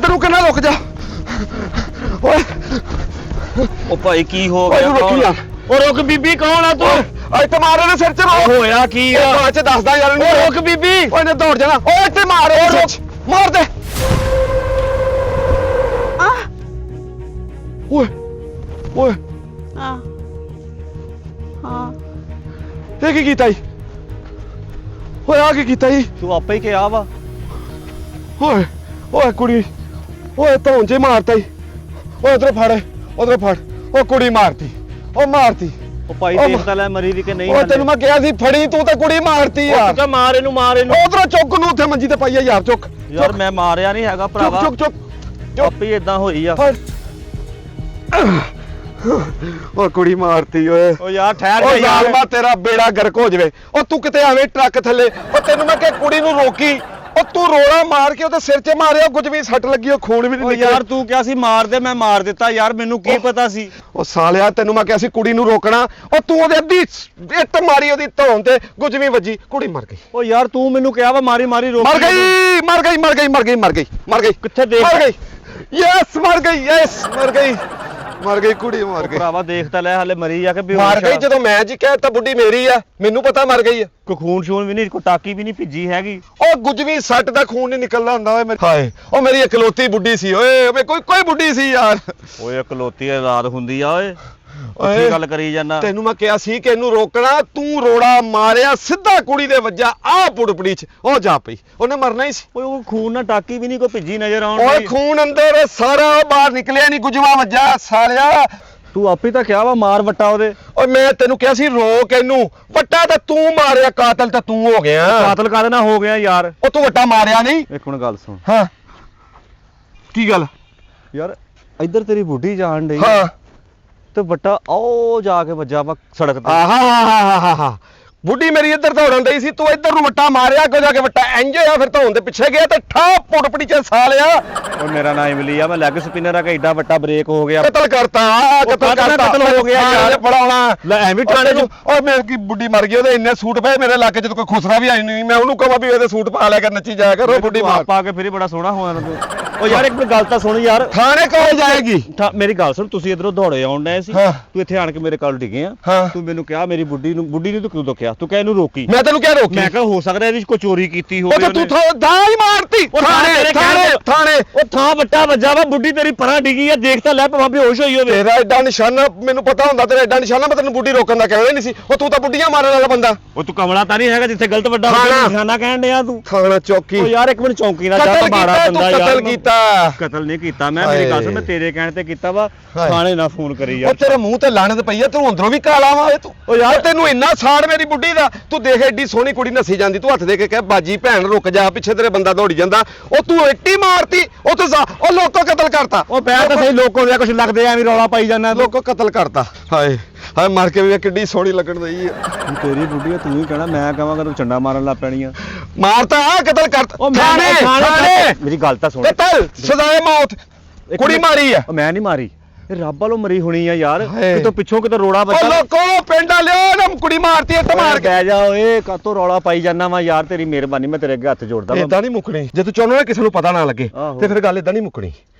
ਤੈਨੂੰ ਕਹਿੰਦਾ ਰੁਕ ਜਾ ਓਏ ਉਹ ਭਾਈ ਕੀ ਹੋ ਓਏ ਗਿਆ ਰੁਕੀ ਆ ਉਹ ਰੁਕ ਬੀਬੀ ਕੌਣ ਆ ਤੂੰ ਓਏ ਤੇ ਮਾਰ ਇਹਦੇ ਸਿਰ 'ਚ ਰੋ ਹੋਇਆ ਕੀ ਆ ਬਾਅਦ 'ਚ ਦੱਸਦਾ ਯਾਰ ਉਹ ਰੁਕ ਬੀਬੀ ਓਏ ਨੇ ਦੌੜ ਜਾਣਾ ਓਏ ਤੇ ਮਾਰ ਇਹਦੇ ਸਿਰ 'ਚ ਮਾਰ ਦੇ ਓਏ ਓਏ ਹਾਂ ਹਾਂ ਇਹ ਕੀ ਕੀਤਾ ਈ ਓਏ ਆ ਕੀ ਕੀਤਾ ਈ ਤੂੰ ਆਪੇ ਹੀ ਕਿਹਾ ਵਾ ਓਏ ਓਏ ਕੁੜੀ ਓਏ ਧੌਣ 'ਚ ਮਾਰਤਾ ਈ ਓਏ ਉਧਰ ਫੜ ਓ ਕੁੜੀ ਮਾਰਤੀ ਉਹ ਮਾਰਤੀ ਉਹ ਭਾਈ ਉਹ ਦੇਖਦਾ ਲੈ ਮਰੀ ਵੀ ਕਿ ਨਹੀਂ ਓਏ ਤੈਨੂੰ ਮੈਂ ਕਿਹਾ ਸੀ ਫੜੀ ਤੂੰ ਤਾਂ ਕੁੜੀ ਮਾਰਤੀ ਯਾਰ ਤੂੰ ਮਾਰ ਇਹਨੂੰ ਉਧਰੋਂ ਚੁੱਕ ਨੂੰ ਉੱਥੇ ਮੰਜੀ ਤੇ ਪਈ ਆ ਯਾਰ ਚੁੱਕ ਯਾਰ ਮੈਂ ਮਾਰਿਆ ਨਹੀਂ ਹੈਗਾ ਭਰਾਵਾ ਚੁੱਕ ਆਪੇ ਇਦਾਂ ਹੋਈ ਆ ਓ ਕੁੜੀ ਮਾਰਤੀ ਓਏ ਉਹ ਯਾਰ ਠਹਿਰ ਓ ਜਾ ਯਾਰ ਜ਼ਾਲਮਾ ਤੇਰਾ ਬੇੜਾ ਗਰਕ ਹੋ ਜਵੇ ਓ ਤੂੰ ਕਿਤੇ ਆਵੇਂ ਟਰੱਕ ਥੱਲੇ ਓ ਤੈਨੂੰ ਮੈਂ ਕਿਹਾ ਕੁੜੀ ਨੂੰ ਰੋਕੀ ਓ ਤੂੰ ਰੋਲਾ ਮਾਰ ਕੇ ਉਹਦੇ ਸਿਰ 'ਚ ਮਾਰਿਆ ਕੁਝ ਵੀ ਸੱਟ ਲੱਗੀ ਉਹ ਖੂਨ ਵੀ ਨਹੀਂ ਉਹ ਨਿਕਲਿਆ ਯਾਰ ਤੂੰ ਕਿਹਾ ਸੀ ਮਾਰ ਦੇ ਮੈਂ ਮਾਰ ਦਿੱਤਾ ਯਾਰ ਮੈਨੂੰ ਕੀ ਪਤਾ ਸੀ ਓ ਸਾਲਿਆ ਤੈਨੂੰ ਮੈਂ ਕਿਹਾ ਸੀ ਕੁੜੀ ਨੂੰ ਰੋਕਣਾ ਓ ਤੂੰ ਉਹਦੇ ਅੱਧੀ ਇੱਟ ਮਾਰੀ ਉਹਦੀ ਧੌਣ ਤੇ ਗੁਜਵੀਂ ਵੱਜੀ ਕੁੜੀ ਮਰ ਗਈ ਉਹ ਯਾਰ ਤੂੰ ਮੈਨੂੰ ਕਿਹਾ ਵਾ ਮਾਰੀ ਰੋਕ ਮਰ ਗਈ ਕਿੱਥੇ ਦੇਖ ਮਰ ਗਈ ਯੈਸ ਮਰ ਗਈ ਕੁੜੀ ਮਰ ਗਈ ਭਰਾਵਾ ਦੇਖ ਤਾਂ ਲੈ ਹਲੇ ਮਰੀ ਆ ਕਿ ਮਰ ਗਈ ਜਦੋਂ ਮੈਂ ਜੀ ਕਹਿਤਾ ਬੁੱਢੀ ਮੇਰੀ ਆ ਮੈਨੂੰ ਪਤਾ ਮਰ ਗਈ ਆ ਕੋ ਖੂਨ ਸ਼ੂਨ ਵੀ ਨਹੀਂ ਕੋ ਟਾਕੀ ਵੀ ਨਹੀਂ ਭਿੱਜੀ ਹੈਗੀ ਉਹ ਗੁਜਵੀਂ ਸੱਟ ਦਾ ਖੂਨ ਨਹੀਂ ਨਿਕਲਦਾ ਹੁੰਦਾ ਓਏ ਮੇਰੇ ਹਾਏ ਉਹ ਮੇਰੀ ਇਕਲੌਤੀ ਬੁੱਢੀ ਸੀ ਓਏ ਕੋਈ ਬੁੱਢੀ ਸੀ ਯਾਰ ਓਏ ਇਕਲੌਤੀ ਔਲਾਦ ਹੁੰਦੀ ਆ ਓਏ ਕੀ ਗੱਲ ਕਰੀ ਜਾਂਦਾ ਤੈਨੂੰ ਮੈਂ ਕਿਹਾ ਸੀ ਕਿ ਇਹਨੂੰ ਰੋਕਣਾ ਤੂੰ ਰੋੜਾ ਮਾਰਿਆ ਸਿੱਧਾ ਕੁੜੀ ਦੇ ਵੱਜਾ ਆ ਪੁੜਪੜੀ 'ਚ ਉਹ ਜਾ ਪਈ ਉਹਨੇ ਮਰਨਾ ਹੀ ਸੀ ਓਏ ਉਹ ਖੂਨ ਨਾਲ ਟਾਕੀ ਵੀ ਨਹੀਂ ਕੋ ਭਿੱਜੀ ਨਜ਼ਰ ਆਉਣ ਓਏ ਡਈ। ਖੂਨ ਅੰਦਰ ਸਾਰਾ ਬਾਹਰ ਨਿਕਲਿਆ ਨਹੀਂ ਗੁਜਵਾ ਵੱਜਾ ਸਾਲਿਆ ਤੂੰ ਆਪੇ ਤਾਂ ਕਿਹਾ ਵਾ ਮਾਰ ਵੱਟਾ ਉਹਦੇ ਓਏ ਮੈਂ ਤੈਨੂੰ ਕਿਹਾ ਸੀ ਰੋਕ ਇਹਨੂੰ ਵੱਟਾ ਤਾਂ ਤੂੰ ਮਾਰਿਆ ਕਾਤਲ ਤਾਂ ਤੂੰ ਹੋ ਗਿਆ ਕਾਤਲ ਕਾਦੇ ਨਾਲ ਹੋ ਗਿਆ ਯਾਰ ਉਹ ਤੂੰ ਵੱਟਾ ਮਾਰਿਆ ਨਹੀਂ ਇੱਕ ਹੁਣ ਗੱਲ ਸੁਣ ਹਾਂ ਕੀ ਗੱਲ ਯਾਰ ਇੱਧਰ ਤੇਰੀ ਬੁੱਢੀ ਜਾਣ ਡਈ ਹਾਂ ਤੇ ਵੱਟਾ ਉਹ ਜਾ ਕੇ ਵੱਜਾ ਵਾ ਸੜਕ ਤੇ ਆਹਾ ਬੁੱਢੀ ਮੇਰੀ ਇੱਧਰ ਦੌੜਨ ਡਈ ਸੀ ਤੂੰ ਇੱਧਰ ਨੂੰ ਵੱਟਾ ਮਾਰਿਆ ਅੱਗੋਂ ਜਾ ਕੇ ਵੱਟਾ ਇੰਜ ਹੋਇਆ ਫਿਰ ਧੌਣ ਦੇ ਪਿੱਛੇ ਗਿਆ ਤੇ ਠਾ ਪੁੜਪੜੀ 'ਚ ਸਾਲਿਆ ਉਹ ਮੇਰਾ ਨਾਮ ਇਮਲੀ ਆ ਮੈਂ ਲੈਗ ਸਪਿਨਰ ਆ ਕਿ ਏਡਾ ਵੱਟਾ ਬ੍ਰੇਕ ਹੋ ਗਿਆ ਕਤਲ ਕਰਤਾ ਕਤਲ ਹੋ ਗਿਆ ਯਾਰ ਫੜਾਉਣਾ ਲੈ ਐਵੇਂ ਟਾਣੇ ਚ ਓਏ ਮੇਰੇ ਕੀ ਬੁੱਢੀ ਮਰ ਗਈ ਉਹਦੇ ਇੰਨੇ ਸੂਟ ਪਏ ਮੇਰੇ ਇਲਾਕੇ 'ਚ ਕੋਈ ਖੁਸਰਾ ਵੀ ਆਈ ਨਹੀਂ ਮੈਂ ਉਹਨੂੰ ਕਹਾਂ ਵੀ ਇਹਦੇ ਸੂਟ ਪਾ ਲਿਆ ਕਰ ਨੱਚੀ ਜਾਇਆ ਕਰ ਉਹ ਬੁੱਢੀ ਮਾਰ ਪਾ ਕੇ ਫਿਰ ਹੀ ਬੜਾ ਸੋਹਣਾ ਹੋਇਆ ਤੂੰ ਉਹ ਯਾਰ ਇੱਕ ਮਿੰਟ ਗੱਲ ਤਾਂ ਸੁਣ ਯਾਰ ਥਾਣੇ ਕੋਲ ਜਾਏਗੀ ਮੇਰੀ ਗੱਲ ਸੁਣ ਤੁਸੀਂ ਇਧਰੋਂ ਦੌੜੇ ਆਉਣ ਡਏ ਸੀ ਹਾਂ। ਤੂੰ ਇੱਥੇ ਆਣ ਕੇ ਮੇਰੇ ਕੋਲ ਡਿੱਗੇ ਆ ਹਾਂ। ਤੂੰ ਮੈਨੂੰ ਕਿਹਾ ਮੇਰੀ ਬੁੱਢੀ ਨੂੰ ਤੂੰ ਕਿਉਂ ਕਿਹਾ ਤੂੰ ਕਹਿ ਇਹਨੂੰ ਰੋਕੀ ਮੈਂ ਤੈਨੂੰ ਕਿਹਾ ਰੋਕੀ ਮੈਂ ਕਿਹਾ ਹੋ ਸਕਦਾ ਇਹਦੀ ਕੋਈ ਚੋਰੀ ਕੀਤੀ ਉਹ ਹੋਵੇ ਤਾਂ ਤੂੰ ਦਾਂ ਹੀ ਮਾਰਤੀ ਉਹ ਥਾਣੇ ਉਹ ਥਾਂ ਵੱਟਾ ਵੱਜਾ ਵਾ ਬੁੱਢੀ ਤੇਰੀ ਪਰਾਂ ਡਿੱਗੀ ਆ ਦੇਖ ਤਾਂ ਲੈ ਭਾਵੇਂ ਬੇਹੋਸ਼ ਹੋਈ ਹੋਵੇ ਤੇਰਾ ਐਡਾ ਨਿਸ਼ਾਨਾ ਮੈਨੂੰ ਪਤਾ ਹੁੰਦਾ ਤੇਰਾ ਐਡਾ ਨਿਸ਼ਾਨਾ ਮੈਂ ਤੈਨੂੰ ਬੁੱਢੀ ਰੋਕਣ ਦਾ ਕਹਿਣਾ ਨਹੀਂ ਸੀ ਉਹ ਤੂੰ ਤਾਂ ਬੁੱਢੀਆਂ ਮਾਰਨ ਵਾਲਾ ਬੰਦਾ ਉਹ ਤੂੰ ਕਮਲਾ ਤਾਂ ਨਹੀਂ ਹੈਗਾ ਜਿੱਥੇ ਗਲਤ ਵੱਡਾ ਖਾਣਾ। ਨਿਸ਼ਾਨਾ ਕਹਿਣ ਡਿਆ ਤੂੰ ਥਾਣਾ ਚੌਕੀ ਉਹ ਯਾਰ ਇੱਕ ਮਿੰਟ ਚੌਂਕੀ ਨਾਲ ਕਤਲ ਜਾ ਮਾਰਾ ਕੀਤਾ ਬੰਦਾ ਤੂੰ ਯਾਰ ਕਤਲ ਕੀਤਾ ਕਤਲ ਨਹੀਂ ਕੀਤਾ ਮੈਂ ਮੇਰੀ ਗੱਲ ਸੁਣ ਮੈਂ ਤੇਰੇ ਕਹਿਣ ਤੇ ਕੀਤਾ ਵਾ ਹਾਏ। ਥਾਣੇ ਨਾ ਫੋਨ ਕਰੀ ਉਹ ਯਾਰ ਤੇਰੇ ਮੂੰਹ ਤੇ ਲਾਣਤ ਪਈ ਆ ਤੂੰ ਅੰਦਰੋਂ ਵੀ ਕਾਲਾ ਵਾ ਓਏ ਤੂੰ ਉਹ ਯਾਰ ਤੈਨੂੰ ਇੰਨਾ ਸਾੜ ਮੇਰੀ ਬੁੱਢੀ ਦਾ ਤੂੰ ਦੇਖ ਐਡੀ ਸੋਹਣੀ ਕੁੜੀ ਨੱਸੀ ਜਾਂਦੀ ਤੂੰ ਹੱਥ ਦੇ ਕੇ ਕਹਿ ਬਾਜੀ ਭੈਣ ਰੁਕ ਜਾ ਪਿੱਛੇ ਤੇਰੇ ਬੰਦਾ ਦੌੜੀ ਜਾਂਦਾ ਉਹ ਤੂੰ ਇੱਟੀ ਮਾਰਤੀ ਉਹ ਤੇ ਉਹ ਲੋਕੋ ਕਤਲ ਕਰਤਾ ਉਹ ਬੈਠ ਤਾਂ ਸਹੀ ਲੋਕੋ ਦੇ ਕੁਝ ਲੱਗਦੇ ਐਵੇਂ ਰੌਲਾ ਪਾਈ ਜਾਂਦਾ ਤੂੰ ਲੋਕੋ ਕਤਲ ਕਰਤਾ ਹਾਏ ਹਾਏ ਮਾਰ ਕੇ ਵੀ ਕਿੱਡੀ ਸੋਹਣੀ ਲੱਗਣ ਦਈ ਆ ਤੇਰੀ ਬੁੱਢੀ ਆ, ਤੂੰ ਹੀ ਕਹਿਣਾ ਮੈਂ ਕਹਾਂਗਾ ਤੂੰ ਚੰਡਾ ਮਾਰਨ ਲੱਗ ਪੈਣੀ ਆ ਮਾਰਤਾ ਆ ਕਤਲ ਕਰਤਾ ਉਹ ਥਾਣੇ ਮੇਰੀ ਗੱਲ ਤਾਂ ਸੁਣ ਕਤਲ ਸਜ਼ਾਏ ਮੌਤ ਕੁੜੀ ਮਾਰੀ ਆ ਉਹ ਮੈਂ ਨਹੀਂ ਮਾਰੀ ਇਹ ਰੱਬ ਵੱਲੋਂ ਮਰੀ ਹੋਣੀ ਆ ਯਾਰ ਹਾਏ। ਕਿਤੋਂ ਪਿੱਛੋਂ ਕਿਤੋਂ ਰੋੜਾ ਉਹ ਬੱਚਾ ਲੋਕੋ ਪਿੰਡ ਵਾਲਿਓ ਨਾ ਕੁੜੀ ਮਾਰਤੀ ਇੱਟ ਮਾਰ ਕੇ ਬਹਿ ਜਾ ਓਏ ਕਾਤੋਂ ਰੌਲਾ ਪਾਈ ਜਾਂਦਾ ਵਾ ਯਾਰ ਤੇਰੀ ਮਿਹਰਬਾਨੀ ਮੈਂ ਤੇਰੇ ਅੱਗੇ ਹੱਥ ਜੋੜਦਾ ਵਾ ਇਦਾਂ ਨਹੀਂ ਮੁੱਕਣੀ ਜੇ ਤੂੰ ਚਾਹੁੰਦਾ ਨਾ ਕਿਸੇ ਨੂੰ ਪਤਾ ਨਾ ਲੱਗੇ ਆਹੋ। ਤੇ ਫਿਰ ਗੱਲ ਇਦਾਂ ਨਹੀਂ ਮੁੱਕਣੀ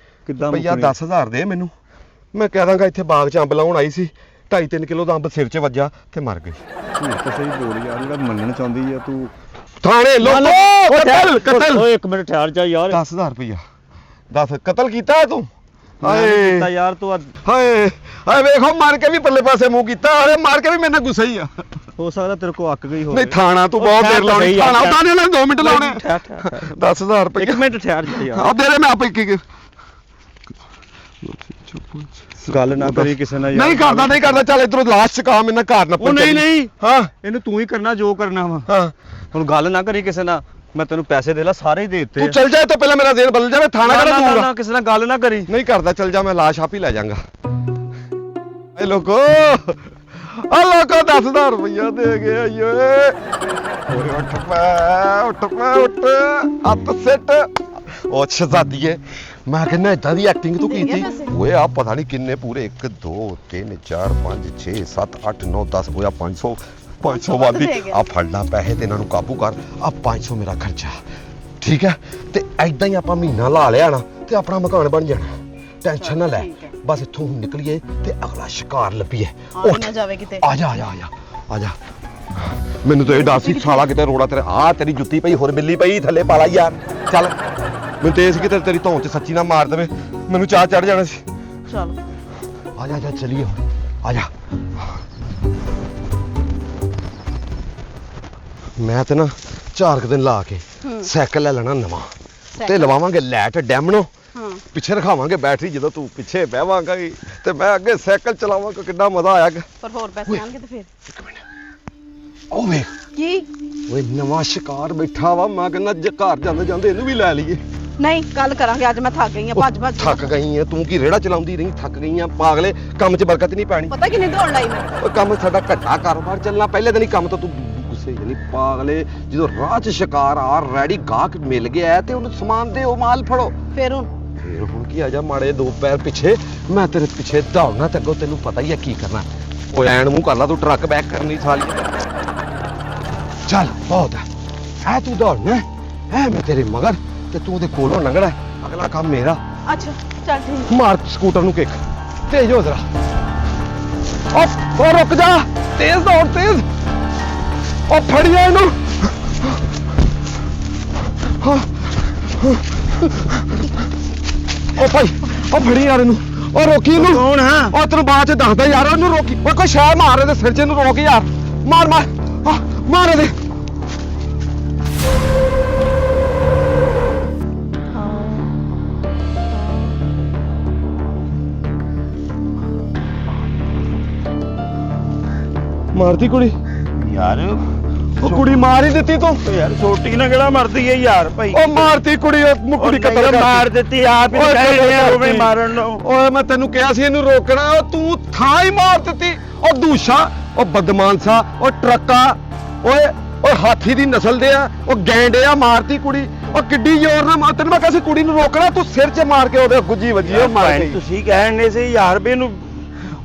ਕਿੱਦਾਂ ਭਈਆ 10000 ਦੇ ਮੈਨੂੰ ਮੈਂ ਕਹਿ ਦਾਂਗਾ ਇੱਥੇ ਬਾਗ 'ਚ ਅੰਬ ਲਾਉਣ ਆਈ ਸੀ 2.5-3 ਕਿਲੋ ਦਾ ਅੰਬ ਸਿਰ 'ਚ ਵੱਜਾ ਤੇ ਮਰ ਗਈ ਤਾਂ ਸਹੀ ਬੋਲ ਯਾਰ ਜਿਹੜਾ ਮੰਨਣਾ ਚਾਹੁੰਦੀ ਆ ਤੂੰ ਥਾਣੇ ਲੋਕੋ ਕਤਲ ਓਏ ਇੱਕ ਮਿੰਟ ਠਹਿਰ ਜਾ ਯਾਰ 10000 ਰੁਪਇਆ ਦੱਸ ਕਤਲ ਕੀਤਾ ਤੂੰ ਹਾਏ ਕੀਤਾ ਯਾਰ ਤੂੰ ਹਾਏ ਹਾਏ ਵੇਖੋ ਮਾਰ ਕੇ ਵੀ ਪੱਲੇ ਪਾਸੇ ਮੂੰਹ ਕੀਤਾ ਹਾਏ ਮਾਰ ਕੇ ਵੀ ਮੇਰੇ ਨਾਲ ਗੁੱਸਾ ਹੀ ਆ ਹੋ ਸਕਦਾ ਤੇਰੇ ਕੋ ਅੱਕ ਗਈ ਹੋਵੇ ਨਹੀਂ ਥਾਣਾ ਤੂੰ ਬਹੁਤ ਦੇਰ ਲਾਉਣੀ ਥਾਣਾ ਉਦਾਂ ਨੇ 2 ਮਿੰਟ ਲਾਉਣੇ 10000 ਰੁਪਇਆ ਇੱਕ ਮਿੰਟ ਠਹਿਰ ਜਾ ਯਾਰ ਆ ਦੇ ਮੈਂ ਆਪੇ ਕੀ ਗੱਲ ਨਾ ਕਰੀ ਕਿਸੇ ਨਾਲ ਯਾਰ ਨਹੀਂ ਕਰਦਾ ਚੱਲ ਇਧਰੋਂ ਲਾਸਟ ਚਕਾ ਮੈਨਾਂ ਘਰ ਨਾ ਉਹ ਨਹੀਂ ਹਾਂ ਇਹਨੂੰ ਤੂੰ ਹੀ ਕਰਨਾ ਜੋ ਕਰਨਾ ਵਾ ਹਾਂ ਹੁਣ ਗੱਲ ਨਾ ਕਰੀ ਕਿਸੇ ਨਾਲ ਮੈਂ ਤੈਨੂੰ ਪੈਸੇ ਦੇ ਲਾ ਸਾਰੇ ਹੀ ਦੇ ਦਿੱਤੇ ਤੂੰ ਚੱਲ ਜਾ ਤੋਂ ਪਹਿਲਾਂ ਮੇਰਾ ਦੇਣ ਬਦਲ ਜਾਵੇ ਥਾਣਾ ਕਿਹੜਾ ਦੂਰ ਆ ਕਿਸੇ ਨਾਲ ਗੱਲ ਨਾ ਕਰੀ ਨਹੀਂ ਕਰਦਾ ਚੱਲ ਜਾ ਮੈਂ ਲਾਸ਼ ਆਪ ਹੀ ਲੈ ਜਾਵਾਂਗਾ ਏ ਲੋਕੋ ਆ ਲੋਕੋ 10000 ਰੁਪਇਆ ਦੇ ਗਏ ਆਇਓ ਓਏ ਉੱਠ ਅੱਤ ਸਿੱਟ ਉਹ ਸ਼ਹਜ਼ਾਦੀਏ ਮੈਂ ਕਹਿੰਦਾ ਇਦਾਂ ਦੀ ਐਕਟਿੰਗ ਤੂੰ ਕੀਤੀ ਓਏ ਆ ਪਤਾ ਨਹੀਂ ਕਿੰਨੇ ਪੂਰੇ 1 2 3 4 5 6 7 8 9 10 ਹੋਇਆ 500 ਵਾਦੀ ਆ ਫੜਨਾ ਪੈਸੇ ਤੇ ਇਹਨਾਂ ਨੂੰ ਕਾਬੂ ਕਰ ਆ 500 ਮੇਰਾ ਖਰਚਾ ਠੀਕ ਹੈ ਤੇ ਐਦਾਂ ਹੀ ਆਪਾਂ ਮਹੀਨਾ ਲਾ ਲਿਆ ਨਾ ਤੇ ਆਪਣਾ ਮਕਾਨ ਬਣ ਜਾਣਾ। ਟੈਨਸ਼ਨ ਨਾ ਲੈ, ਠੀਕ ਹੈ। ਬਸ ਇੱਥੋਂ ਹੁਣ ਨਿਕਲੀਏ ਤੇ ਅਗਲਾ ਸ਼ਿਕਾਰ ਲੱਭੀਏ। ਆ ਨਾ ਜਾਵੇ ਕਿਤੇ। ਆ ਜਾ ਆ ਜਾ ਆ ਜਾ ਆ ਜਾ। ਮੈਨੂੰ ਤਾਂ ਇਹ ਡਰ ਸੀ ਸਾਲਾ ਕਿਤੇ ਰੋੜਾ ਤੇਰੇ ਆ ਤੇਰੀ ਜੁੱਤੀ ਪਈ ਹੋਰ ਬਿੱਲੀ ਪਈ ਥੱਲੇ ਪਾ ਲਾ ਯਾਰ। ਚੱਲ ਮੈਨੂੰ ਤੇ ਇਹ ਸੀ ਕਿ ਤੇਰੀ ਧੌਣ 'ਚ ਸੱਚੀ ਨਾ ਮਾਰ ਦੇਵੇ, ਮੈਨੂੰ ਚਾਹ ਚੜ ਜਾਣਾ ਸੀ। ਚਲ ਆ ਜਾ ਜਾ ਚਲੀਏ ਹੁਣ ਆ ਜਾ। ਮੈਂ ਤੇ ਨਾ 4 ਦਿਨ ਲਾ ਕੇ ਸਾਈਕਲ ਲੈ ਲੈਣਾ ਨਵਾਂ ਤੇ ਲਵਾਵਾਂਗੇ ਲਾਈਟ ਡੈਮਨੋ। ਹਾਂ ਪਿੱਛੇ ਰਖਾਵਾਂਗੇ ਬੈਟਰੀ, ਜਦੋਂ ਤੂੰ ਪਿੱਛੇ ਬਹਿਵਾਂਗਾ ਤੇ ਮੈਂ ਅੱਗੇ ਸਾਈਕਲ ਚਲਾਵਾਂਗਾ। ਕਿੰਨਾ ਮਜ਼ਾ ਆਇਆ। ਪਰ ਹੋਰ ਪੈਸੇ ਆਣਗੇ ਤੇ ਫਿਰ ਇੱਕ ਮਿੰਟ ਉਹ ਵੇਖ ਕੀ? ਓਏ ਨਵਾਂ ਸ਼ਿਕਾਰ ਬੈਠਾ ਵਾ। ਮੈਂ ਕਹਿੰਦਾ ਜੇ ਘਰ ਜਾਂਦੇ ਜਾਂਦੇ ਇਹਨੂੰ ਵੀ ਲੈ ਲਈਏ। ਨਹੀਂ ਕੱਲ ਕਰਾਂਗੇ, ਅੱਜ ਮੈਂ ਥੱਕ ਗਈ ਆ ਭੱਜ ਭੱਜ। ਥੱਕ ਗਈ ਐ ਤੂੰ ਕੀ ਰੇੜਾ ਚਲਾਉਂਦੀ ਰਹੀ? ਥੱਕ ਗਈ ਆ ਪਾਗਲੇ, ਕੰਮ 'ਚ ਬਰਕਤ ਨਹੀਂ ਪੈਣੀ। ਪਤਾ ਕਿੰਨੀ ਦੌੜ ਲਾਈ ਮੈਂ। ਓਏ ਕੰਮ ਸਾਡਾ ਘੱਟਾ ਕਾਰੋਬਾਰ ਚੱਲਣਾ, ਪਹਿਲੇ ਦਿਨ ਹੀ ਕੰਮ ਤੋਂ ਤੂੰ ਗੁੱਸੇ ਜਾਨੀ ਪਾਗਲੇ। ਜਦੋਂ ਰਾਹ 'ਚ ਸ਼ਿਕਾਰ ਆ ਰੈਡੀ ਗਾਹਕ ਮਿਲ ਗਿਆ ਤੇ ਉਹਨੂੰ ਸਮਾਨ ਦਿਓ, ਮਾਲ ਫੜੋ। ਫਿਰ ਹੁਣ ਕੀ ਆ ਜਾ ਮਾੜੇ 2 ਪੈਰ ਪਿੱਛੇ, ਮੈਂ ਤੇਰੇ ਪਿੱਛੇ ਦੌੜਨਾ ਤੇ ਅੱਗੋਂ ਤੈਨੂੰ ਪਤਾ ਹੀ ਆ ਕੀ ਕਰਨਾ। ਓਏ ਐਨ ਮੂੰਹ ਕਰ ਲਾ ਤੂੰ, ਟਰੱਕ ਬੈਕ ਕਰਨੀ ਸਾਲੀ। ਚੱਲ ਬਹੁਤ ਹੈ ਤੂੰ ਦੌੜਨਾ ਹੈ ਮੈਂ ਤੇਰੇ ਮਗਰ ਤੇ ਤੂੰ ਉਹਦੇ ਕੋਲੋਂ ਲੰਘਣਾ। ਅਗਲਾ ਕੰਮ ਮੇਰਾ। ਅੱਛਾ ਚੱਲ ਠੀਕ। ਮਾਰ ਸਕੂਟਰ ਨੂੰ ਕਿੱਕ, ਤੇਜ਼ ਹੋ ਜ਼ਰਾ। ਉਹ ਰੁਕ ਜਾ, ਤੇਜ਼ ਦੌੜ ਤੇਜ਼। ਉਹ ਫੜੀਏ ਇਹਨੂੰ। ਉਹ ਭਾਈ ਉਹ ਫੜੀ ਯਾਰ ਇਹਨੂੰ। ਉਹ ਰੋਕੀ ਇਹਨੂੰ। ਕੌਣ ਹੈ? ਉਹ ਤੈਨੂੰ ਬਾਅਦ ਚ ਦੱਸਦਾ ਯਾਰ, ਉਹਨੂੰ ਰੋਕੀ। ਓਏ ਕੋਈ ਸ਼ੈ ਮਾਰ ਇਹਦੇ ਸਿਰ 'ਚ, ਇਹਨੂੰ ਰੋਕ ਯਾਰ। ਮਾਰ ਮਾਰ ਮਾਰ ਇਹਦੇ। ਮਾਰਦੀ ਕੁੜੀ। ਯਾਰ ਉਹ ਕੁੜੀ ਮਾਰ ਹੀ ਦਿੱਤੀ ਤੂੰ। ਯਾਰ ਛੋਟੀ ਨਾ ਕਿਹੜਾ ਮਰਦੀ ਹੈ ਯਾਰ ਭਾਈ। ਉਹ ਮਾਰਤੀ ਕੁੜੀ, ਉਹ ਕੁੜੀ ਕਤਲ ਕਰਤੀ। ਮਾਰ ਦਿੱਤੀ ਆਪ ਹੀ ਓਏ ਕਹਿ ਰਹੇ ਆ ਕਤਲ ਉਵੇਂ ਕਰਤੀ। ਮਾਰਨ ਨੂੰ। ਓਏ ਮੈਂ ਤੈਨੂੰ ਕਿਹਾ ਸੀ ਇਹਨੂੰ ਰੋਕਣਾ, ਉਹ ਤੂੰ ਥਾਂ ਹੀ ਮਾਰ ਦਿੱਤੀ। ਉਹ ਦੂਸ਼ਾ, ਉਹ ਬਦਮਾਨਸਾ, ਉਹ ਟਰੱਕਾ, ਓਏ ਓਏ ਹਾਥੀ ਦੀ ਨਸਲ ਦੇ ਆ, ਉਹ ਗੈਂਡੇ ਆ। ਮਾਰਤੀ ਕੁੜੀ। ਉਹ ਕਿੱਡੀ ਜ਼ੋਰ ਨਾਲ ਮਾਰ। ਤੈਨੂੰ ਮੈਂ ਕਿਹਾ ਸੀ ਕੁੜੀ ਨੂੰ ਰੋਕਣਾ, ਤੂੰ ਸਿਰ 'ਚ ਮਾਰ ਕੇ ਉਹਦੇ ਗੁੱਜੀ ਵੱਜੀ। ਉਹ ਮਾਰ ਗਈ। ਤੁਸੀਂ ਕਹਿਣੇ ਸੀ ਯਾਰ ਵੀ ਇਹਨੂੰ।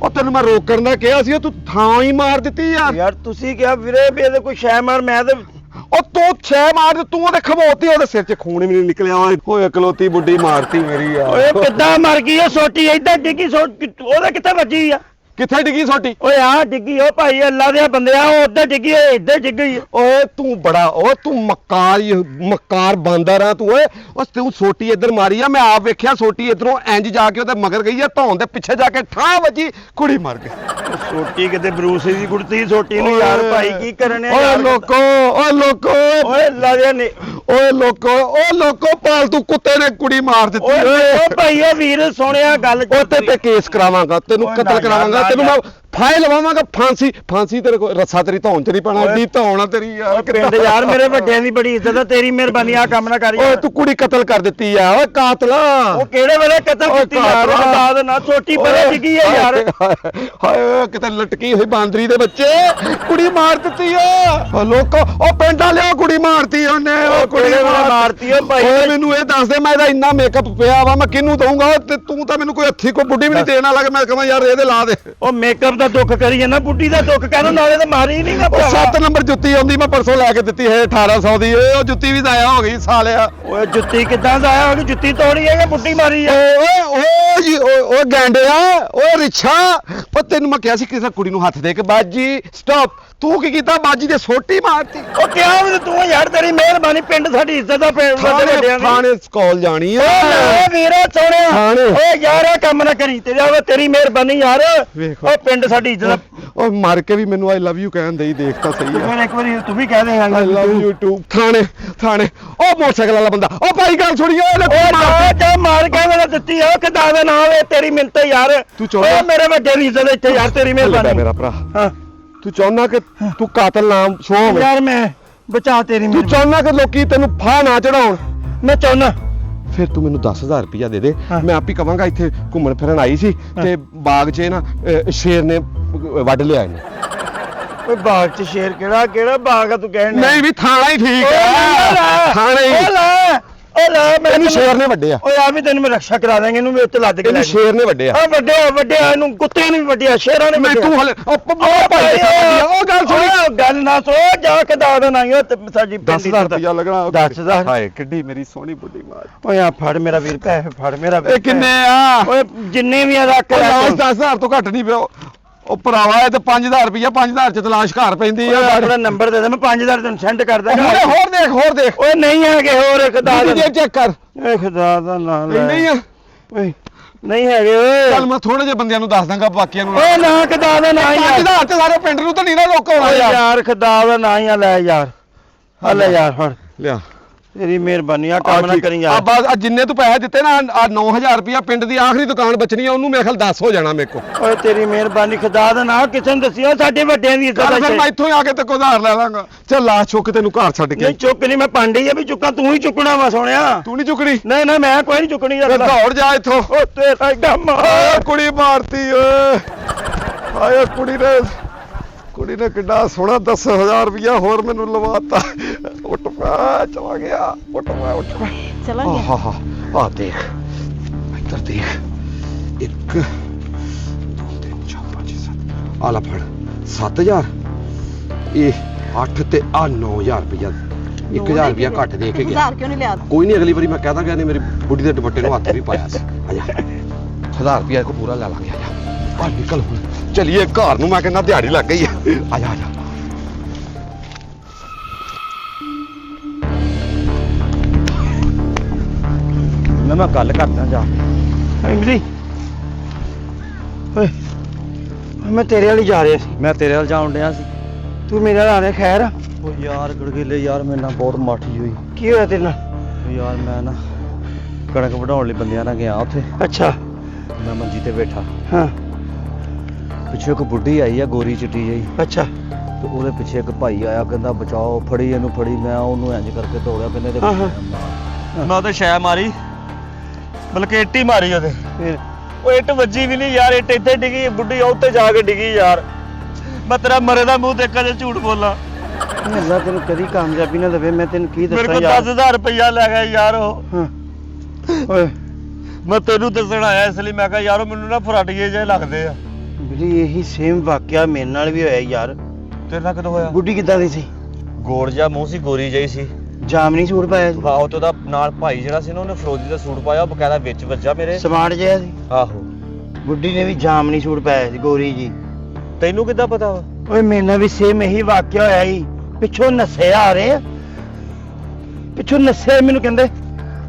ਉਹ ਤੈਨੂੰ ਮੈਂ ਰੋਕਣ ਦਾ ਕਿਹਾ ਸੀ, ਤੂੰ ਥਾਂ ਹੀ ਮਾਰ ਦਿੱਤੀ ਯਾਰ। ਯਾਰ ਤੁਸੀਂ ਕਿਹਾ ਵੀਰੇ ਵੀ ਇਹਦੇ ਕੋਈ ਸ਼ੈ ਮਾਰ, ਮੈਂ ਤੇ ਉਹ ਤੂੰ ਛੇ ਮਾਰ, ਤੂੰ ਉਹਦੇ ਖਮੋਤੀ, ਉਹਦੇ ਸਿਰ 'ਚ ਖੂਨ ਵੀ ਨਹੀਂ ਨਿਕਲਿਆ। ਓਏ ਇਕਲੌਤੀ ਬੁੱਢੀ ਮਾਰਤੀ ਮੇਰੀ ਯਾਰ। ਓਏ ਕਿੱਦਾਂ ਮਰ ਗਈ ਉਹ ਸੋਟੀ? ਏਦਾਂ ਡਿੱਗੀ ਉਹਦੇ ਕਿੱਥੇ ਵੱਜੀ ਆ? ਕਿੱਥੇ ਡਿੱਗੀ ਸੋਟੀ? ਓਏ ਆ ਡਿੱਗੀ ਉਹ ਭਾਈ ਅੱਲਾ ਦੇ ਬੰਦਿਆ, ਉਹ ਉੱਧਰ ਡਿੱਗੀ ਓਏ ਇੱਧਰ ਡਿੱਗੀ। ਓਏ ਤੂੰ ਬੜਾ ਓਏ ਤੂੰ ਮੱਕਾਰ ਬਾਂਦਰ ਆ ਤੂੰ। ਓਏ ਉਹ ਤੂੰ ਸੋਟੀ ਇੱਧਰ ਮਾਰੀ ਆ, ਮੈਂ ਆਪ ਵੇਖਿਆ। ਸੋਟੀ ਇੱਧਰੋਂ ਇੰਜ ਜਾ ਕੇ ਉਹਦੇ ਮਗਰ ਗਈ ਆ, ਧੌਣ ਦੇ ਪਿੱਛੇ ਜਾ ਕੇ ਠਾਹ ਵੱਜੀ, ਕੁੜੀ ਮਰ ਗਈ। ਸੋਟੀ ਕਿਤੇ ਬਰੂਸੇ ਦੀ ਕੁੜਤੀ ਸੋਟੀ ਨੂੰ ਯਾਰ ਭਾਈ ਕੀ ਕਰਨੇ ਆ ਓਏ ਯਾਰ? ਲੋਕੋ ਓਏ ਲੋਕੋ ਓਏ ਅੱਲਾ ਦੇ ਨੇ। ਓਏ ਲੋਕੋ ਪਾਲਤੂ ਕੁੱਤੇ ਨੇ ਕੁੜੀ ਮਾਰ ਦਿੱਤੀ। ਓਏ ਉਹ ਭਾਈ ਉਹ ਵੀਰ ਸੋਹਣਿਆ ਗੱਲ ਉਹ ਤੇ ਕੇਸ ਕਰਾਵਾਂਗਾ, ਤੈਨੂੰ ਓਏ ਕਤਲ ਨਾ ਕਰਾਵਾਂਗਾ, ਯਾਰ, ਤੈਨੂੰ ਨਾ ਮੈਂ ਫਾਇਲ ਲਵਾਵਾਂਗਾ। ਫਾਂਸੀ ਤੇਰੇ ਕੋਲ ਰੱਸਾ ਤੇਰੀ ਧੌਣ 'ਚ ਨਹੀਂ ਪੈਣਾ। ਏਡੀ ਧੌਣ ਆ ਤੇਰੀ ਯਾਰ। ਪਿੰਡ ਯਾਰ ਮੇਰੇ ਵੱਡਿਆਂ ਦੀ ਬੜੀ ਇੱਜ਼ਤ ਆ, ਤੇਰੀ ਮਿਹਰਬਾਨੀ ਆ ਕੰਮ ਨਾ ਕਰ ਓਏ ਯਾਰ। ਤੂੰ ਕੁੜੀ ਕਤਲ ਕਰ ਦਿੱਤੀ ਆ। ਓਏ ਕਾਤਲਾ। ਉਹ ਕਿਹੜੇ ਵੇਲੇ ਕਤਲ ਓਏ ਕੀਤੀ ਯਾਰ? ਕਾਤਲਾ। ਬਾਦ ਨਾ ਛੋਟੀ ਪਰੇ ਡਿੱਗੀ ਆ ਯਾਰ। ਹਾਏ ਓਏ ਕਿਤੇ ਲਟਕੀ ਹੋਈ ਬਾਂਦਰੀ ਦੇ ਬੱਚੇ, ਕੁੜੀ ਮਾਰ ਦਿੱਤੀ ਆ। ਓ ਲੋਕੋ ਉਹ ਪਿੰਡ ਵਾਲਿਓ ਕੁੜੀ ਮਾਰਤੀ ਉਹਨੇ। ਉਹ ਕੁੜੀ ਕਿਹੜੇ ਵੇਲੇ ਮਾਰਤੀ ਓ ਭਾਈ? ਓਏ ਮੈਨੂੰ ਇਹ ਦੱਸ ਦੇ, ਮੈਂ ਇਹਦਾ ਇੰਨਾ ਮੇਕਅਪ ਪਿਆ ਵਾ, ਮੈਂ ਕਿਹਨੂੰ ਦਊਂਗਾ? ਤੇ ਤੂੰ ਤਾਂ ਮੈਨੂੰ ਕੋਈ ਹੱਥੀ ਕੋਈ ਬੁੱਢੀ ਵੀ ਨਹੀਂ ਦੇਣ ਵਾਲਾ ਕਿ ਮੈਂ ਕਹਾਂ ਯਾਰ ਇਹਦੇ ਲਾ ਦੇ। ਉਹ ਮੇਕਅਪ ਦਾ ਦੁੱਖ ਕਰੀ ਜਾਂਦਾ, ਬੁੱਢੀ ਦਾ ਦੁੱਖ ਕਹਿਣਾ, ਨਾਲੇ ਤਾਂ ਮਾਰੀ ਨਹੀਂ ਨਾ ਉਹ 7 ਨੰਬਰ ਜੁੱਤੀ ਆਉਂਦੀ, ਮੈਂ ਪਰਸੋਂ ਲੈ ਕੇ ਦਿੱਤੀ ਹੈ 1800 ਦੀ। ਓਏ ਉਹ ਜੁੱਤੀ ਵੀ ਜ਼ਾਇਆ ਹੋ ਗਈ ਸਾਲਿਆ। ਓਏ ਜੁੱਤੀ ਕਿੱਦਾਂ ਦਾ ਆਇਆ? ਉਹਨੂੰ ਜੁੱਤੀ ਤੋੜੀ ਹੈ ਕਿ ਬੁੱਢੀ ਮਾਰੀ ਆ? ਓਏ ਗੈਂਡਿਆ, ਓਏ ਰਿਛਾ। ਪਰ ਤੈਨੂੰ ਮੈਂ ਕਿਹਾ ਸੀ ਕਿਸੇ ਕੁੜੀ ਨੂੰ ਹੱਥ ਦੇ ਕੇ ਬਾਜੀ ਸਟਾਪ। ਤੂੰ ਕੀ ਕੀਤਾ? ਬਾਜੀ ਦੇ ਸੋਟੀ ਮਾਰਤੀ। ਉਹ ਕਿਹਾ ਵੀ ਤੂੰ ਯਾਰ, ਤੇਰੀ ਮਿਹਰਬਾਨੀ, ਪਿੰਡ ਸਾਡੀ ਇੱਜ਼ਤ ਦਾ ਪਿੰਡ ਵੱਡੇ ਵੱਡਿਆਂ ਦੀ। ਥਾਣੇ ਸਕੂਲ ਜਾਣੀ ਆ। ਓਏ ਵੀਰੇ ਸੋਹਣਿਆ, ਥਾਣੇ। ਓਏ ਯਾਰ ਇਹ ਕੰਮ ਨਾ ਕਰੀ, ਤੇਰੀ ਮਿਹਰਬਾਨੀ ਯਾਰ। ਵੇਖ। ਓ ਪਿੰਡ ਸਾਡੀ ਇੱਜ਼ਤ ਦਾ। ਓਏ ਮਰ ਕੇ ਵੀ ਮੈਨੂੰ ਆਈ ਲਵ ਯੂ ਕਹਿਣ ਦੇ ਹੀ, ਦੇਖ ਤਾਂ ਸਹੀ ਆ। ਫਿਰ ਇੱਕ ਵਾਰੀ ਤੂੰ ਵੀ ਕਹਿ ਦੇ ਹਾਂ ਆਈ ਲਵ ਯੂ ਟੂ। ਥਾਣੇ ਉਹ ਮੋਟਰਸਾਈਕਲ ਵਾਲਾ ਬੰਦਾ। ਓ ਭਾਈ ਗੱਲ ਸੁਣੀਏ। ਓਏ ਜਾ ਮਾਰ ਕੇ ਮੇਰਾ ਦਿੱਤੀ ਆ ਕਿਦਾਂ ਦਾ ਨਾਮ ਹੈ? ਤੇਰੀ ਮਿੰਤ ਯਾਰ। ਤੂੰ ਚਾਹੁੰਦਾ- ਓਏ ਮੇਰੇ ਵੱਡੇ ਦੀ ਇੱਜ਼ਤ ਇੱਥੇ ਯਾਰ, ਤੇਰੀ ਮਿਹਰਬਾਨੀ। ਮੇਰਾ ਭਰਾ, ਹਾਂ ਤੂੰ ਚਾਹੁੰਦਾ ਕਿ ਤੂੰ ਕਾਤਲ ਨਾਮ ਸ਼ੋ ਹੋਵੇ? ਯਾਰ ਮੈਂ ਬਚਾ ਤੇਰੀ ਤੂੰ ਮਿਹਰਬਾਨੀ। ਚਾਹੁੰਦਾ ਕਿ ਲੋਕੀ ਤੈਨੂੰ ਫਾਹ ਨਾ ਚੜਾਉਣ? ਮੈਂ ਚਾਹੁੰਦਾ ਫਿਰ ਤੂੰ ਮੈਨੂੰ 10,000 ਰੁਪਇਆ ਦੇ ਦੇ। ਹਾਂ। ਮੈਂ ਆਪ ਹੀ ਕਵਾਂਗਾ ਇੱਥੇ ਘੁੰਮਣ ਫਿਰਨ ਆਈ ਸੀ ਤੇ ਬਾਗ 'ਚ ਨਾ ਸ਼ੇਰ ਨੇ ਵੱਢ ਲਿਆ ਇਹਨੂੰ। ਓਏ ਬਾਗ 'ਚ ਸ਼ੇਰ ਕਿਹੜਾ ਬਾਗ ਆ ਤੂੰ ਕਹਿਣ ਡਿਆ? ਨਹੀਂ ਵੀ ਥਾਣਾ ਹੀ ਠੀਕ ਓਏ ਹੈ। ਥਾਣਾ ਹੀ। ਓ ਲੈ ਓਏ ਲੈ ਮੈਂ ਇਹਨੂੰ ਸ਼ੇਰ ਨੇ ਵੱਡੇ ਆ ਓਏ ਆ ਵੀ ਤੈਨੂੰ ਮੈਂ ਰਕਸ਼ਾ ਕਰਾ ਦਾਂਗੇ ਇਹਨੂੰ ਮੇਰੇ ਉੱਤੇ ਲੱਦ ਕੇ ਲੈ ਇਹਨੂੰ ਸ਼ੇਰ ਨੇ ਵੱਡੇ ਆ ਆ ਵੱਡੇ ਇਹਨੂੰ ਕੁੱਤੇ ਨੇ ਵੀ ਵੱਡਿਆ ਸ਼ੇਰਾਂ ਨੇ ਮੈਂ ਵੱਡਿਆ। ਤੂੰ ਹਲੇ ਉਹ ਭਾਈ ਉਹ ਗੱਲ ਸੁਣ ਓਏ ਗੱਲ ਨਾ ਸੋ ਜਾ ਕੇ ਦਾ ਨਹੀਂ ਓ ਸਾਜੀ 10000 ਰੁਪਇਆ ਲੱਗਣਾ 10,000 ਹਾਏ ਕਿੱਡੀ ਮੇਰੀ ਸੋਹਣੀ ਬੁੱਢੀ ਮਾਂ ਓਏ ਆ ਫੜ ਮੇਰਾ ਵੀਰ ਪੈਸੇ ਫੜ ਮੇਰਾ ਵੀਰ ਇਹ ਕਿੰਨੇ ਆ ਓਏ ਜਿੰਨੇ ਵੀ ਆ ਰੱਖ ਲੈ ਲਾਸ਼ 10000 ਤੋਂ ਘੱਟ ਨਹੀਂ ਪਿਓ ਉਹ ਭਰਾਵਾ ਇਹ ਤੇ 5000 ਰੁਪਇਆ 5000 ਚ ਤਲਾਸ਼ ਘਰ ਪੈਂਦੀ ਆ ਆਪਣਾ ਨੰਬਰ ਦੇ ਦੇ ਮੈਂ 5000 ਤੈਨੂੰ ਸੈਂਡ ਕਰ ਦਾਂਗਾ ਹੋਰ ਦੇਖ ਓਏ ਨਹੀਂ ਹੈਗੇ ਹੋਰ ਇੱਕ ਦਾ ਜੇਬ ਚੈੱਕ ਕਰ ਏ ਖੁਦਾ ਦਾ ਨਾਮ ਲੈ ਨਹੀਂ ਆ ਓਏ ਨਹੀਂ ਹੈਗੇ ਓਏ ਚੱਲ ਮੈਂ ਥੋੜੇ ਜਿਹੇ ਬੰਦਿਆਂ ਨੂੰ ਦੱਸ ਦਾਂਗਾ ਬਾਕੀਆਂ ਨੂੰ ਓਏ ਨਾ ਖੁਦਾ ਦਾ ਨਾਂ ਯਾਰ 5000 ਤੇ ਸਾਰੇ ਪਿੰਡ ਨੂੰ ਤਾਂ ਨਹੀਂ ਨਾ ਰੋਕਣਾ ਓਏ ਯਾਰ ਯਾਰ ਖੁਦਾ ਦਾ ਨਾਂ ਹੀ ਆ ਲੈ ਯਾਰ ਆ ਲੈ ਯਾਰ ਫੜ ਲਿਆ ਤੇਰੀ ਮਿਹਰਬਾਨੀ ਆ ਕੰਮ ਨਾ ਕਰੀ ਆ ਯਾਰ ਬਸ ਆ ਜਿੰਨੇ ਤੂੰ ਪੈਸੇ ਦਿੱਤੇ ਨਾ ਆ 9000 ਰੁਪਇਆ ਪਿੰਡ ਦੀ ਆਖਰੀ ਦੁਕਾਨ ਬਚਣੀ ਆ ਉਹਨੂੰ ਮੇਰੇ ਖਿਆਲ 10 ਹੋ ਜਾਣਾ ਮੇਰੇ ਕੋਲ ਓਏ ਤੇਰੀ ਮਿਹਰਬਾਨੀ ਖੁਦਾ ਦਾ ਨਾਂ ਕਿਸੇ ਨੂੰ ਦੱਸਿਓ ਸਾਡੇ ਵੱਡਿਆਂ ਦੀ ਚੱਲ ਇੱਜ਼ਤ ਫਿਰ ਮੈਂ ਇੱਥੋਂ ਹੀ ਆ ਕੇ ਤੇ ਉਧਾਰ ਲੈ ਲਾਂਗਾ ਚੱਲ ਲਾਸ਼ ਚੁੱਕ ਤੈਨੂੰ ਘਰ ਛੱਡ ਕੇ ਨਹੀਂ ਚੁੱਕ ਨਹੀਂ ਮੈਂ ਪਾਂਡੀ ਆ ਵੀ ਚੁੱਕਾਂ ਤੂੰ ਹੀ ਚੁੱਕਣਾ ਵਾ ਸੋਹਣਿਆ ਤੂੰ ਨਹੀਂ ਚੁੱਕਣੀ ਨਹੀਂ ਨਾ ਮੈਂ ਕੋਈ ਨਹੀਂ ਚੁੱਕਣੀ ਫਿਰ ਯਾਰ ਦੌੜ ਜਾ ਇੱਥੋਂ ਓ ਤੇਰਾ ਏਡਾ ਮਾਰ ਕੁੜੀ ਮਾਰਤੀ ਓਏ ਆਏ ਕੁੜੀ ਨੇ ਕਿੱਡਾ ਸੋਹਣਾ 10000 ਰੁਪਇਆ ਹੋਰ ਮੈਨੂੰ ਲਵਾਤਾ ਉੱਠ ਪਾ ਚਲਾ ਗਿਆ ਉੱਠ ਪਾ ਚਲਾਂਗੇ ਆਹਾ ਆ ਦੇਖ ਇੱਧਰ ਦੇਖ 1 2 3 4 5 7 ਆ ਲੈ ਫੜ 7000 ਇਹ 8 ਤੇ ਆ 9000 ਰੁਪਇਆ 1000 ਰੁਪਇਆ ਘੱਟ ਦੇ ਕੇ ਗਿਆ 1000 ਕਿਉਂ ਨਹੀਂ ਲਿਆ ਕੋਈ ਨਹੀਂ ਅਗਲੀ ਵਾਰੀ ਮੈਂ ਕਹਿ ਦਾਂਗਾ ਇਹਨੇ ਮੇਰੀ ਬੁੱਢੀ ਦੇ ਦੁਪੱਟੇ ਨੂੰ ਹੱਥ ਵੀ ਪਾਇਆ ਸੀ ਆ ਜਾ 1000 ਰੁਪਇਆ ਕੋ ਪੂਰਾ ਲੈ ਲਾਂਗੇ ਆ ਜਾ ਆ ਨਿਕਲ ਹੁਣ ਚਲੀਏ ਘਰ ਨੂੰ ਮੈਂ ਕਹਿੰਦਾ ਦਿਹਾੜੀ ਲੱਗ ਗਈ ਆ ਜਾ ਮੈਂ ਗੱਲ ਕਰਦਾ ਜਾ ਇਮਲੀ ਓਏ ਮੈਂ ਤੇਰੇ ਵਾਲੀ ਜਾ ਰਿਹਾ ਸੀ ਮੈਂ ਤੇਰੇ ਨਾਲ ਜਾਣ ਡਿਆ ਸੀ ਤੂੰ ਮੇਰੇ ਨਾਲ ਆਣੇ ਖੈਰ ਉਹ ਯਾਰ ਗੜਗੇਲੇ ਯਾਰ ਮੇਰੇ ਨਾਲ ਬਹੁਤ ਮਾਠੀ ਹੋਈ ਕੀ ਹੋਇਆ ਤੇਰੇ ਨਾਲ ਉਹ ਯਾਰ ਮੈਂ ਨਾ ਕਣਕ ਵਢਾਉਣ ਲਈ ਬੰਦਿਆਂ ਨਾਲ ਗਿਆ ਉੱਥੇ ਅੱਛਾ ਮੈਂ ਮੰਜੀ ਤੇ ਬੈਠਾ ਹਾਂ ਪਿੱਛੇ ਇੱਕ ਬੁੱਢੀ ਆਈ ਆ ਗੋਰੀ ਚਿੱਟੀ ਜਿਹੀ ਅੱਛਾ ਤੇ ਉਹਦੇ ਪਿੱਛੇ ਇੱਕ ਭਾਈ ਆਇਆ ਕਹਿੰਦਾ ਬਚਾਓ ਫੜੀ ਇਹਨੂੰ ਫੜੀ ਮੈਂ ਉਹਨੂੰ ਇੰਜ ਕਰਕੇ ਤੋੜਿਆ ਕਹਿੰਦੇ ਇਹਦੇ ਹਾਂ, ਹਾਂ। ਮੈਂ ਉਹਦੇ ਸ਼ੈ ਮਾਰੀ ਬਲਕਿ ਇੱਟ ਹੀ ਮਾਰੀ ਉਹਦੇ ਫਿਰ ਉਹ ਇੱਟ ਵੱਜੀ ਵੀ ਨਹੀਂ ਯਾਰ ਇੱਟ ਇੱਥੇ ਡਿੱਗੀ ਬੁੱਢੀ ਉੱਤੇ ਜਾ ਕੇ ਡਿੱਗੀ ਯਾਰ ਮੈਂ ਤੇਰਾ ਮਰੇ ਦਾ ਮੂੰਹ ਦੇਖਾ ਜੇ ਝੂਠ ਬੋਲਾਂ ਅੱਲਾ ਤੈਨੂੰ ਕਦੀ ਕਾਮਯਾਬੀ ਨਾ ਦੇਵੇ ਮੈਂ ਤੈਨੂੰ ਕੀ ਮੇਰੇ ਦੱਸਾਂ ਕੋਲ ਯਾਰ 10000 ਰੁਪਇਆ ਲੈ ਗਿਆ ਯਾਰ ਉਹ ਹਾਂ ਓਏ ਮੈਂ ਤੈਨੂੰ ਦੱਸਣ ਆਇਆ ਇਸ ਲਈ ਮੈਂ ਕਿਹਾ ਯਾਰ ਉਹ ਮੈਨੂੰ ਨਾ ਫਰਾਟੀਏ ਜਿਹੇ ਲੱਗਦੇ ਆ ਬਲੀ ਇਹੀ ਸੇਮ ਵਾਕਿਆ ਮੇਰੇ ਨਾਲ ਵੀ ਹੋਇਆ ਯਾਰ ਤੇਰੇ ਨਾਲ ਕਦੋਂ ਹੋਇਆ ਬੁੱਢੀ ਕਿੱਦਾਂ ਦੀ ਸੀ ਗੋੜ ਜਿਹਾ ਮੂੰਹ ਸੀ ਗੋਰੀ ਜਿਹੀ ਸੀ ਜਾਮਨੀ ਸੂਟ ਪਾਇਆ ਸੀ ਆਹੋ ਤੇ ਉਹਦਾ ਨਾਲ ਭਾਈ ਜਿਹੜਾ ਸੀ ਨਾ ਉਹਨੇ ਫਰੋਜੀ ਦਾ ਸੂਟ ਪਾਇਆ ਉਹ ਬਕਾਇਦਾ ਵਿੱਚ ਵੱਜਾ ਮੇਰੇ ਸਮਾਰਟ ਜਿਹਾ ਸੀ ਆਹੋ ਬੁੱਢੀ ਨੇ ਵੀ ਜਾਮਨੀ ਸੂਟ ਪਾਇਆ ਸੀ ਗੋਰੀ ਜੀ ਤੈਨੂੰ ਕਿੱਦਾਂ ਪਤਾ ਵਾ ਓਏ ਮੇਰੇ ਨਾਲ ਵੀ ਸੇਮ ਇਹੀ ਵਾਕਿਆ ਹੋਇਆ ਸੀ ਪਿੱਛੋਂ ਨਸੇ ਆ ਰਹੇ ਆ ਪਿੱਛੋਂ ਨਸੇ ਮੈਨੂੰ ਕਹਿੰਦੇ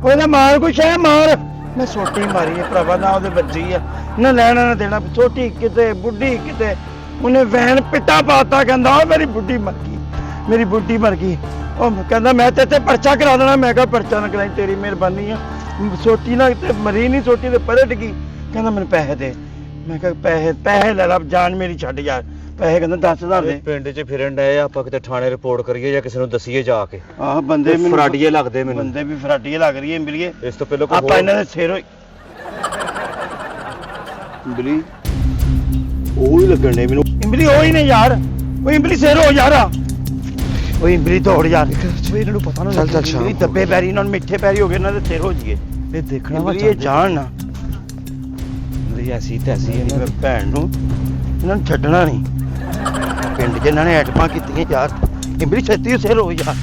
ਉਹਦਾ ਮਾਰ ਕੁਛ ਹੈ ਮਾਰ ਮੈਂ ਸੋਟੀ ਮਾਰੀ ਹੈ ਭਰਾਵਾ ਨਾ ਉਹਦੇ ਵੱਜੀ ਆ ਨਾ ਲੈਣਾ ਨਾ ਦੇਣਾ ਛੋਟੀ ਕਿਤੇ ਬੁੱਢੀ ਕਿਤੇ ਉਹਨੇ ਵੈਨ ਪਿੱਟਾ ਪਾਤਾ ਕਹਿੰਦਾ ਉਹ ਮੇਰੀ ਬੁੱਢੀ ਮਰ ਗਈ ਮੇਰੀ ਬੁੱਢੀ ਮਰ ਗਈ ਉਹ ਕਹਿੰਦਾ ਮੈਂ ਤੇ ਪਰਚਾ ਕਰਾ ਦੇਣਾ ਮੈਂ ਕਿਹਾ ਪਰਚਾ ਨਾ ਕਰਾਈ ਤੇਰੀ ਮਿਹਰਬਾਨੀ ਆ ਸੋਟੀ ਨਾ ਤੇ ਮਰੀ ਨਹੀਂ ਸੋਟੀ ਤੇ ਪਰੇ ਡਿੱਗੀ ਕਹਿੰਦਾ ਮੈਨੂੰ ਪੈਸੇ ਦੇ ਮੈਂ ਕਿਹਾ ਪੈਸੇ ਲੈ ਲਾ ਜਾਨ ਮੇਰੀ ਛੱਡ ਯਾਰ ਪੈਸੇ ਕਹਿੰਦਾ 10000 ਦੇ ਪਿੰਡ 'ਚ ਫਿਰਨ ਡਏ ਆ ਆਪਾਂ ਕਿਤੇ ਥਾਣੇ ਰਿਪੋਰਟ ਕਰੀਏ ਜਾਂ ਕਿਸੇ ਨੂੰ ਦਸੀਏ ਜਾ ਕੇ ਆਹ ਬੰਦੇ ਮੈਨੂੰ ਫਰਾਡੀਏ ਲੱਗਦੇ ਮੈਨੂੰ ਬੰਦੇ ਵੀ ਫਰਾਡੀਏ ਲੱਗ ਰਹੀ ਹੈ ਮਿਲੀਏ ਇਸ ਤੋਂ ਪਹਿਲਾਂ ਆਪਾਂ ਇਹਨਾਂ ਦੇ ਸਿਰ ਹੋਈ ਇੰਬਲੀ ਉਹ ਹੀ ਲੱਗਣ ਨੇ ਮੈਨੂੰ ਇੰਬਲੀ ਉਹ ਹੀ ਨੇ ਯਾਰ ਉਹ ਇੰਬਲੀ ਸਿਰ ਹੋ ਯਾਰ ਉਹ ਇੰਬਲੀ ਦੌੜ ਯਾਰ ਉਹ ਇਹਨਾਂ ਨੂੰ ਪਤਾ ਨਾ ਚੱਲ ਸ਼ਾਮ ਇੰਬਲੀ ਦੱਬੇ ਪੈਰੀ ਇਹਨਾਂ ਨੂੰ ਮਿੱਠੇ ਪੈਰੀ ਹੋ ਗਏ ਇਹਨਾਂ ਦੇ ਸਿਰ ਹੋ ਜੀਏ ਇਹ ਦੇਖਣਾ ਵਾ ਇੰਬਲੀ ਇਹ ਜਾਣ ਨਾ ਮੇਰੀ ਐਸੀ ਤੈਸੀ ਇਹਨਾਂ ਦੀ ਭੈਣ ਨੂੰ ਇਹਨਾਂ ਨੂੰ ਛੱਡਣਾ ਨਹੀਂ ਪਿੰਡ 'ਚ ਇਹਨਾਂ ਨੇ ਐਟਮਾਂ ਕੀਤੀਆਂ ਯਾਰ ਇੰਬਲੀ ਛੇਤੀ ਸਿਰ ਹੋ ਯਾਰ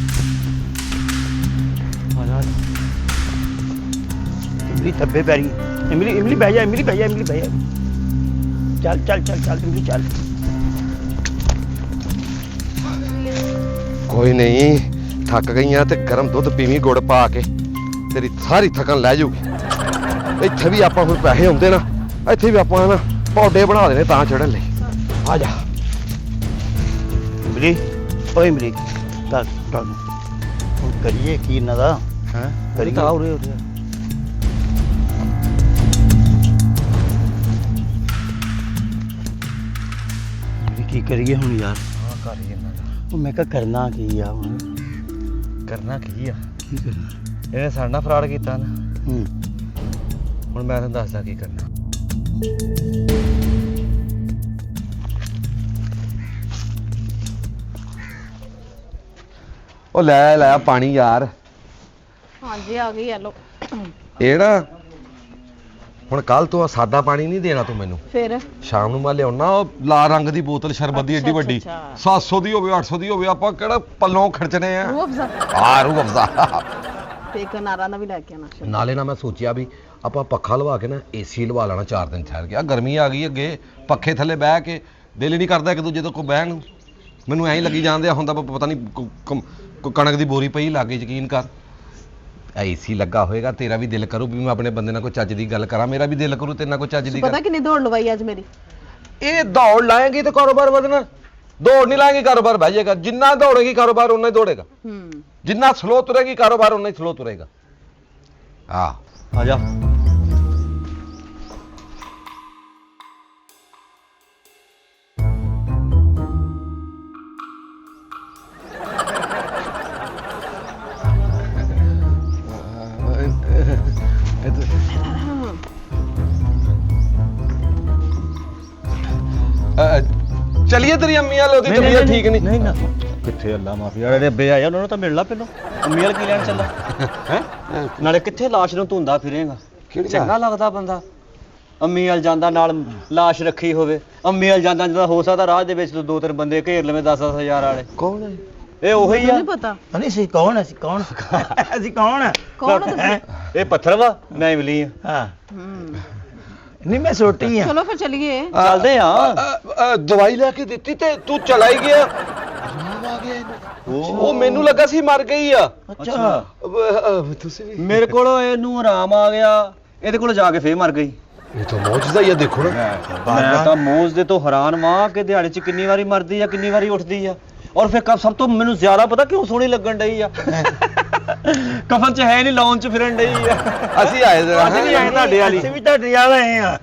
ਇਮਲੀ ਥੱਬੇ ਪੈਰੀ ਇਮਲੀ ਬਹਿ ਜਾ ਇਮਲੀ ਬਹਿ ਜਾ ਚੱਲ ਇਮਲੀ ਚੱਲ ਕੋਈ ਨਹੀਂ ਥੱਕ ਗਈਆਂ ਤੇ ਗਰਮ ਦੁੱਧ ਪੀਵੀਂ ਗੁੜ ਪਾ ਕੇ ਤੇਰੀ ਸਾਰੀ ਥਕਨ ਲੈ ਜਾਊਗੀ ਇੱਥੇ ਵੀ ਆਪਾਂ ਹੁਣ ਪੈਸੇ ਆਉਂਦੇ ਨਾ ਇੱਥੇ ਵੀ ਆਪਾਂ ਨਾ ਪੌਡੇ ਬਣਾ ਦੇਣੇ ਤਾਂ ਚੜਨ ਲਈ ਆ ਜਾ ਇਮਲੀ ਓ ਇਮਲੀ ਚੱਲ ਹੁਣ ਕਰੀਏ ਕੀ ਇਹਨਾਂ ਦਾ ਹੈ ਕਰੀ ਤਾਂ ਉਰੇ ਉਰੇ ਕੀ ਕਰੀਏ ਹੁਣ ਯਾਰ ਹਾਂ ਕਰ ਹੀ ਇਹਨਾਂ ਦਾ ਉਹ ਮੈਂ ਕਿਹਾ ਕਰਨਾ ਕੀ ਆ ਹੁਣ ਕਰਨਾ ਕੀ ਆ ਕੀ ਕਰਨਾ ਇਹਨੇ ਸਾਡਾ ਫਰਾਡ ਕੀਤਾ ਨਾ ਹੂੰ ਹੁਣ ਮੈਂ ਤੁਹਾਨੂੰ ਦੱਸਦਾ ਕੀ ਕਰਨਾ ਉਹ ਲੈ ਪਾਣੀ ਯਾਰ ਹਾਂਜੀ ਆ ਗਈ, ਲੋ। ਇਹ ਨਾ ਹੁਣ ਕੱਲ ਤੋਂ ਸਾਦਾ ਪਾਣੀ ਨਹੀਂ ਦੇਣਾ ਤੂੰ ਮੈਨੂੰ। ਫਿਰ ਸ਼ਾਮ ਨੂੰ ਮੈਂ ਲਿਆਉਣਾ ਉਹ ਲਾਲ ਰੰਗ ਦੀ ਬੋਤਲ ਸ਼ਰਬਤ ਦੀ ਏਡੀ ਵੱਡੀ, ਅੱਛਾ। 700 ਦੀ ਹੋਵੇ 800 ਦੀ ਹੋਵੇ, ਆਪਾਂ ਕਿਹੜਾ ਪੱਲੋਂ ਖਰਚਣੇ ਆ। ਰੂਹ ਅਫਜ਼ਾ ਰੂਹ ਅਫਜ਼ਾ। ਤੇ ਇੱਕ ਨਾਰਾ ਦਾ ਵੀ ਲੈ ਕੇ ਆਣਾ। ਨਾਲੇ ਨਾ ਮੈਂ ਸੋਚਿਆ ਵੀ ਆਪਾਂ ਪੱਖਾ ਲਵਾ ਕੇ ਨਾ ਏਸੀ ਲਵਾ ਲੈਣਾ 4 ਦਿਨ ਠਹਿਰ ਕੇ। ਆ ਗਰਮੀ ਆ ਗਈ ਅੱਗੇ, ਪੱਖੇ ਥੱਲੇ ਬਹਿ ਕੇ ਦਿਲ ਹੀ ਨਹੀਂ ਕਰਦਾ ਇੱਕ ਦੂਜੇ ਤੋਂ ਕੋ ਬਹਿਣ ਨੂੰ। ਮੈਨੂੰ ਐਂ ਲੱਗੀ ਜਾਂਦੇ ਆ ਹੁੰਦਾ ਪਤਾ ਨਹੀਂ ਕਣਕ ਦੀ ਬੋਰੀ ਪਈ ਲਾਗੇ, ਯਕੀਨ ਕਰ। ਏਸੀ ਲੱਗਾ ਹੋਏਗਾ, ਤੇਰਾ ਵੀ ਦਿਲ ਕਰੂ ਵੀ ਮੈਂ ਆਪਣੇ ਬੰਦੇ ਨਾਲ ਕੋਈ ਚੱਜ ਦੀ ਗੱਲ ਕਰਾਂ, ਮੇਰਾ ਵੀ ਦਿਲ ਕਰੂ ਤੇਰੇ ਨਾਲ ਕੋਈ ਚੱਜ ਦੀ ਗੱਲ। ਪਤਾ ਕਿੰਨੀ ਦੌੜ ਲਵਾਈ ਅੱਜ ਮੇਰੀ। ਇਹ ਦੌੜ ਲਾਏਗੀ ਤੇ ਕਾਰੋਬਾਰ ਵਧਣਾ, ਦੌੜ ਨਹੀਂ ਲਾਏਗੀ ਕਾਰੋਬਾਰ ਬਹਿ ਜਾਏਗਾ। ਜਿੰਨਾ ਦੌੜੇਗੀ ਕਾਰੋਬਾਰ ਉਨਾ ਹੀ ਦੌੜੇਗਾ, ਜਿੰਨਾ ਸਲੋ ਤੁਰੇਗੀ ਕਾਰੋਬਾਰ ਉਨਾ ਹੀ ਸਲੋ ਤੁਰੇਗਾ। ਆ ਜਾ। ਚਲਿਏ ਤੇਰੀ ਅੰਮੀ ਵਾਲੇ, ਉਹਦੀ ਤਬੀਅਤ ਠੀਕ ਨਹੀਂ। ਨਹੀਂ ਨਾ ਕਿੱਥੇ ਅੱਲਾ ਮਾਫੀ ਵਾਲੇ ਦੇ ਅੱਬੇ ਆਏ, ਉਹਨਾਂ ਨੂੰ ਤਾਂ ਮਿਲਣਾ ਪਹਿਲਾਂ। ਅੰਮੀ ਵਾਲ ਕੀ ਲੈਣ ਚੱਲਾ ਹੈ? ਨਾਲੇ ਕਿੱਥੇ ਲਾਸ਼ ਨੂੰ ਧੁੰਦਾ ਫਿਰੇਗਾ? ਚੰਗਾ ਲੱਗਦਾ ਬੰਦਾ ਅੰਮੀ ਵਾਲ ਜਾਂਦਾ, ਨਾਲ ਲਾਸ਼ ਰੱਖੀ ਹੋਵੇ। ਅੰਮੀ ਵਾਲ ਜਾਂਦਾ ਜਦੋਂ ਹੋ ਸਕਦਾ ਰਾਹ ਦੇ ਵਿੱਚ 2-3 ਬੰਦੇ ਘੇਰ ਲਵੇਂ 10-10 ਵਾਲੇ। ਕੌਣ ਹੈ ਇਹ ਉਹੀ ਆ। ਨਹੀਂ ਪਤਾ। ਨਹੀਂ ਸੀ ਕੌਣ? ਅਸੀਂ ਕੌਣ? ਅਸੀਂ ਕੌਣ ਆ? ਕੌਣ ਹੋ ਤੁਸੀਂ? ਇਹ ਪੱਥਰ ਵਾ, ਮੈਂ ਇਮਲੀ ਆ। ਹਾਂ ਨਹੀਂ ਮੈਂ ਛੋਟੀ ਆ। ਚਲੋ ਫਿਰ ਚਲੀਏ। ਚੱਲਦੇ ਆ। ਦਵਾਈ ਲੈ ਕੇ ਦਿੱਤੀ ਤੇ ਤੂੰ ਚਲਾ ਹੀ ਗਿਆ। ਆਰਾਮ ਆ ਗਿਆ ਇਹਨੂੰ। ਉਹ ਮੈਨੂੰ ਲੱਗਾ ਸੀ ਮਰ ਗਈ ਆ। ਅੱਛਾ ਤੁਸੀਂ ਵੀ ਮੇਰੇ ਕੋਲ ਇਹਨੂੰ ਆਰਾਮ ਆ ਗਿਆ, ਇਹਦੇ ਕੋਲ ਜਾ ਕੇ ਫੇਰ ਮਰ ਗਈ। ਇਹ ਤਾਂ ਮੌਜੂਦਾ ਹੀ ਆ, ਦੇਖੋ ਨਾ। ਮੈਂ ਤਾਂ ਮੌਜ ਦੇ ਤੋਂ ਹੈਰਾਨ ਵਾਂ ਕਿ ਦਿਹਾੜੀ 'ਚ ਕਿੰਨੀ ਵਾਰੀ ਮਰਦੀ ਆ, ਕਿੰਨੀ ਵਾਰੀ ਉੱਠਦੀ ਆ। ਔਰ ਫਿਰ ਸਭ ਤੋਂ ਮੈਨੂੰ ਜ਼ਿਆਦਾ ਪਤਾ ਕਿਉਂ ਸੋਹਣੀ ਲੱਗਣ ਡਈ ਆ? ਕਫਨ 'ਚ ਹੈ ਨਹੀਂ, ਲਾਉਣ 'ਚ ਫਿਰਨ ਡਈ ਆ। ਅਸੀਂ ਆਏ ਜਰਾ। ਅਸੀਂ ਵੀ ਆਏ ਤੁਹਾਡੇ ਵਾਲੀ। ਅਸੀਂ ਵੀ ਤੁਹਾਡੇ ਵਾਲੇ ਆਏ ਆ।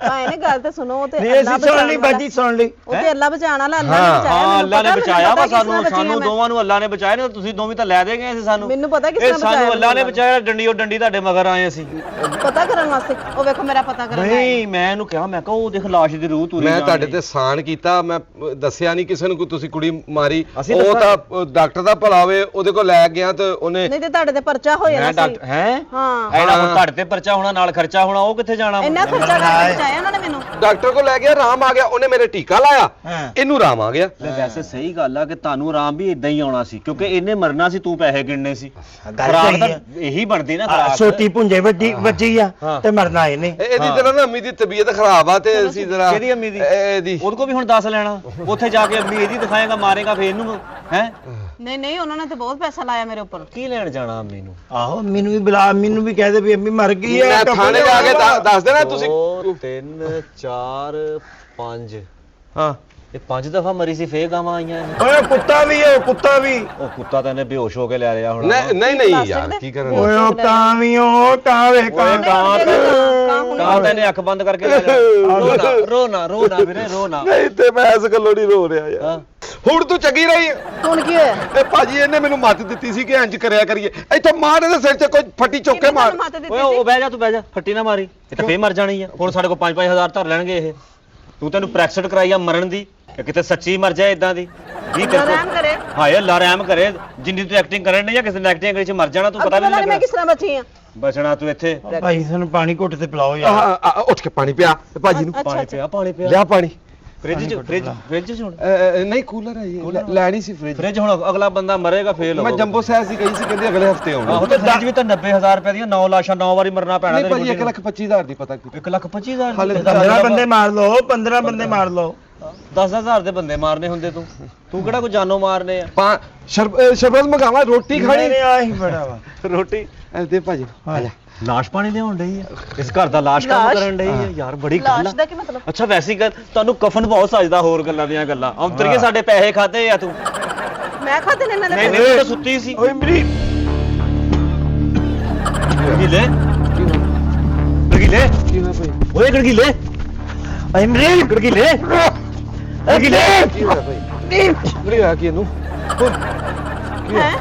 ਹਾਂ ਇਹਨੇ ਗੱਲ ਤੇ ਸੁਣੋ। ਉਹ ਤੇ ਨਹੀਂ ਅਸੀਂ ਸੁਣ ਲਈ ਬਾਜੀ, ਸੁਣ ਲਈ। ਉਹ ਤੇ ਅੱਲਾ ਬਚਾਣਾ ਲਾ, ਅੱਲਾ ਨੇ ਹਾਂ, ਬਚਾਇਆ। ਹਾਂ ਅੱਲਾ ਨੇ ਬਚਾਇਆ ਵਾ ਸਾਨੂੰ ਸਾਨੂੰ ਦੋਵਾਂ ਨੂੰ ਅੱਲਾ ਨੇ ਬਚਾਇਆ। ਨਹੀਂ ਤੁਸੀਂ ਦੋਵੇਂ ਤਾਂ ਲੈ ਦੇ ਗਏ ਸੀ ਸਾਨੂੰ। ਮੈਨੂੰ ਪਤਾ ਕਿਸ ਇਹ ਤਰ੍ਹਾਂ ਸਾਨੂੰ ਬਚਾਇਆ। ਅੱਲਾ ਨੇ ਬਚਾਇਆ, ਡੰਡੀ ਉਹ ਡੰਡੀ ਤੁਹਾਡੇ ਮਗਰ ਆਏ ਅਸੀਂ। ਪਤਾ ਕਰਨ ਵਾਸਤੇ। ਉਹ ਵੇਖੋ ਮੇਰਾ ਪਤਾ ਕਰਨ ਆਇਆ। ਨਹੀਂ ਮੈਂ ਇਹਨੂੰ ਕਿਹਾ, ਮੈਂ ਕਿਹਾ ਉਹ ਦੇਖ ਲਾਸ਼ ਦੀ ਰੂਹ ਤੁਰੀ ਮੈਂ ਜਾਣ ਤੁਹਾਡੇ ਡਈ। ਤੇ ਸਾਨ ਕੀਤਾ, ਮੈਂ ਦੱਸਿਆ ਨਹੀਂ ਕਿਸੇ ਨੂੰ ਕੋਈ ਤੁਸੀਂ ਕੁੜੀ ਮਾਰੀ। ਅਸੀਂ ਉਹ ਦੱਸਾਂਗੇ। ਤਾਂ ਡਾਕਟਰ ਦਾ ਭਲਾ ਹੋਵੇ, ਉਹਦੇ ਕੋਲ ਲੈ ਗਿਆ ਤੇ ਉਹਨੇ ਨਹੀਂ ਤੇ ਤੁਹਾਡੇ ਤੇ ਪਰਚਾ ਹੋ ਜਾਣਾ ਮੈਂ ਸੀ। ਡਾਕਟਰ ਹੈ ਹਾਂ ਐਡਾ ਹੁਣ ਤੁਹਾਡੇ ਤੇ ਪਰਚਾ ਹੋਣਾ, ਨਾਲ ਖਰਚਾ ਹੋਣਾ, ਉਹ ਕਿੱਥੇ ਜਾਣਾ? ਇੰਨਾ ਖਰਚਾ ਕਰਕੇ ਬਚਾਇਆ ਉਹਨਾਂ ਨੇ ਮੈਨੂੰ। ਡਾਕਟਰ ਕੋਲ ਲੈ ਗਿਆ, ਆਰਾਮ ਆ ਗਿਆ। ਉਹਨੇ ਮੇਰੇ ਟੀਕਾ ਲਾਇਆ, ਇਹਨੂੰ ਆਰਾਮ ਆ ਗਿਆ। ਤੇ ਵੈਸੇ ਸਹੀ ਗੱਲ ਆ ਕਿ ਤੁਹਾਨੂੰ ਆਰਾਮ ਵੀ ਇਦਾਂ ਹੀ ਆਉਣਾ ਸੀ, ਕਿਉਂਕਿ ਇਹਨੇ ਮਰਨਾ ਸੀ, ਤੂੰ ਪੈਸੇ ਗਿਣਨੇ ਸੀ। ਗੱਲ ਖੁਰਾਕ ਸਹੀ ਤਾਂ ਆ। ਇਹੀ ਬਣਦੀ ਨਾ ਖੁਰਾਕ। ਛੋਟੀ ਪੁੰਜੇ ਵੱਡੀ ਵੱਜੀ ਆ ਤੇ ਮਰਨਾ ਇਹਨੇ। ਇਹਦੀ ਤਰ੍ਹਾਂ ਨਾ ਅੰਮੀ ਦੀ ਤਬੀਅਤ ਖਰਾਬ ਆ ਤੇ ਅਸੀਂ ਜਰਾ ਕਿਹਦੀ ਅੰਮੀ ਦੀ? ਇਹਦੀ। ਉਹਦੇ ਕੋ ਵੀ ਹੁਣ ਦੱਸ ਲੈਣਾ, ਉੱਥੇ ਜਾ ਕੇ ਅੰਮੀ ਇਹਦੀ ਦਿਖਾਏਗਾ, ਮਾਰੇਗਾ ਫੇਰ ਇਹਨੂੰ ਹੈ। ਨਹੀਂ ਉਹਨਾਂ ਨੇ ਤੇ ਬਹੁਤ ਪੈਸਾ ਲਾਇਆ ਮੇਰੇ ਉੱਪਰ। ਕੀ ਲੈਣ ਜਾਣਾ ਅੰਮੀ ਨੂੰ? ਆਹੋ ਮੈਨੂੰ ਵੀ ਬੁਲਾ, ਮੈਨੂੰ ਵੀ ਕਹਿ ਦੇ ਵੀ ਅੰਮੀ ਮਰ ਗਈ ਆ। ਮੈਂ ਥਾਣੇ ਜਾ ਕੇ ਦੱਸ ਦੇਣਾ ਤੁਸੀਂ। 2 3 4 5 ਹਾਂ ਇਹ 5 ਦਫਾ ਮਰੀ ਸੀ, ਫੇਰ ਗਾਵਾਂ ਆਈਆਂ ਇਹ। ਓਏ ਕੁੱਤਾ ਵੀ ਓ, ਕੁੱਤਾ ਵੀ। ਉਹ ਕੁੱਤਾ ਤਾਂ ਇਹਨੇ ਬੇਹੋਸ਼ ਹੋ ਕੇ ਲੈ ਲਿਆ ਹੁਣ। ਨਹੀਂ ਯਾਰ ਕੀ ਕਰਨ ਓਏ ਉਹ ਕਾਂ ਵੀ ਓ, ਕਾਂ ਵੇ ਕਾਂ। ਕਾਂ ਤਾਂ ਇਹਨੇ ਅੱਖ ਬੰਦ ਕਰਕੇ ਲੈ ਲਿਆ। ਰੋਣਾ ਵੀਰੇ ਰੋਣਾ। ਨਹੀਂ ਤੇ ਮੈਂ ਇਸ ਗੱਲੋਂ ਨਹੀਂ ਰੋ ਰਿਹਾ ਯਾਰ। ਹਾਂ ਹੁਣ ਤੂੰ ਚੰਗੀ ਰਹੀ। ਹੁਣ ਕੀ ਹੋਇਆ? ਇਹ ਭਾਜੀ ਇਹਨੇ ਮੈਨੂੰ ਮੱਤ ਦਿੱਤੀ ਸੀ ਕਿ ਇੰਜ ਕਰਿਆ ਕਰੀਏ। ਇੱਥੇ ਮਾਰ ਇਹਦੇ ਸਿਰ 'ਚ ਕੋਈ ਫੱਟੀ ਚੁੱਕ ਕੇ ਮਾਰ। ਓਏ ਉਹ ਬਹਿ ਜਾ, ਤੂੰ ਬਹਿ ਜਾ, ਫੱਟੀ ਨਾ ਮਾਰੀ। ਇਹ ਤਾਂ ਫੇਰ ਮਰ ਜਾਣੀ ਆ। ਹੁਣ ਸਾਡੇ ਕੋਲ 5-5 ਹਜ਼ਾਰ ਧਰ ਲੈਣਗੇ ਇਹ। ਤੂੰ ਤੈਨੂੰ ਪ੍ਰੈਕਟਿਸ ਕਰਾਈ ਆ ਮਰਨ ਦੀ, ਕਿ ਕਿਤੇ ਸੱਚੀ ਮਰ ਜਾਏ ਇਦਾਂ ਦੀ। ਰਹਿਮ ਕਰੇ। ਹਾਏ ਅੱਲਾ ਰਹਿਮ ਕਰੇ। ਜਿੰਨੀ ਤੂੰ ਐਕਟਿੰਗ ਕਰਨ ਨਹੀਂ ਜਾਂ ਕਿਸੇ ਨੇ ਐਕਟਿੰਗ ਕਰੀ ਚ ਮਰ ਜਾਣਾ, ਤੂੰ ਪਤਾ ਨਹੀਂ ਮੈਂ ਲੱਗਣਾ। ਕਿਸ ਤਰ੍ਹਾਂ ਬਚੀ ਆ? ਬਚਣਾ ਤੂੰ ਇੱਥੇ। ਭਾਈ ਸਾਨੂੰ ਪਾਣੀ ਘੁੱਟ ਤੇ ਪਿਲਾਓ ਯਾਰ। ਉੱਠ ਕੇ ਪਾਣੀ ਪਿਆ ਭਾਜੀ ਨੂੰ। ਪਾਣੀ ਪਿਆ ਲਿਆ ਪਾਣੀ। ਫ੍ਰਿਜ ਚ ਹੁਣ ਨਹੀਂ ਕੂਲਰ ਹੈ ਇਹ, ਲੈਣੀ ਸੀ ਫ੍ਰਿਜ। ਹੁਣ ਅਗਲਾ ਬੰਦਾ ਮਰੇਗਾ ਫੇਲ ਮੈਂ ਜੰਬੋ ਸਾਹਿਬ ਸੀ ਗਈ ਸੀ, ਕਹਿੰਦੇ ਅਗਲੇ ਹਫਤੇ ਆਉਣਾ। ਆਹੋ ਤੇ ਫ੍ਰਿਜ ਵੀ ਤਾਂ 90,000 ਰੁਪਏ ਦੀਆਂ 9 ਲਾਸ਼ਾਂ 9 ਵਾਰੀ ਮਰਨਾ ਪੈਣਾ। ਨਹੀਂ ਭਾਜੀ 1,25,000 ਦੀ ਪਤਾ ਕੀ। 1,25,000 ਹਾਲੇ 15 ਬੰਦੇ ਮਾਰ ਲਓ, 15 ਬੰਦੇ ਮਾਰ ਲਓ। 10,000 ਦੇ ਬੰਦੇ ਮਾਰਨੇ ਹੁੰਦੇ। ਤੂੰ ਕਿਹੜਾ ਕੋਈ ਜਾਨੋਂ ਮਾਰਨੇ ਆ? ਸ਼ਰਬਤ ਮੰਗਾਵਾ, ਰੋਟੀ ਖਾਣੀ। ਨਹੀਂ ਆਹੀ ਬੜਾ ਵਾ। ਰੋਟੀ ਦੇ ਭਾਜੀ ਆ ਜਾ। ਲਾਸ਼ ਪਾਣੀ ਲਿਆਉਣ ਡਈ ਆ, ਇਸ ਘਰ ਦਾ ਲਾਸ਼ ਕੰਮ ਕਰਨ ਡਈ ਆ ਯਾਰ, ਬੜੀ ਗੱਲ ਲਾਸ਼ ਦਾ ਕੀ ਮਤਲਬ? ਅੱਛਾ ਵੈਸੀ ਗੱਲ, ਤੁਹਾਨੂੰ ਕਫਨ ਬਹੁਤ ਸਜਦਾ, ਹੋਰ ਗੱਲਾਂ ਦੀਆਂ ਗੱਲਾਂ। ਅੰਤਰੀਏ ਸਾਡੇ ਪੈਸੇ ਖਾਦੇ ਆ ਤੂੰ। ਮੈਂ ਖਾਤੇ ਨੇ ਇਹਨਾਂ ਨਹੀਂ ਦੇ। ਨਹੀਂ, ਤਾਂ ਸੁੱਤੀ ਸੀ। ਓਏ ਮੇਰੀ ਗੜਗੀਲੇ ਗੜਗੀਲੇ ਕੀ ਹੋਇਆ ਭਾਈ? ਓਏ ਗੜਗੀਲੇ ਓਏ ਮੇਰੀ ਗੜਗੀਲੇ ਗੜਗੀਲੇ ਕੀ ਹੋਇਆ ਭਾਈ? ਕੀ ਹੋਇਆ ਕੀ ਇਹਨੂੰ? ਹੈ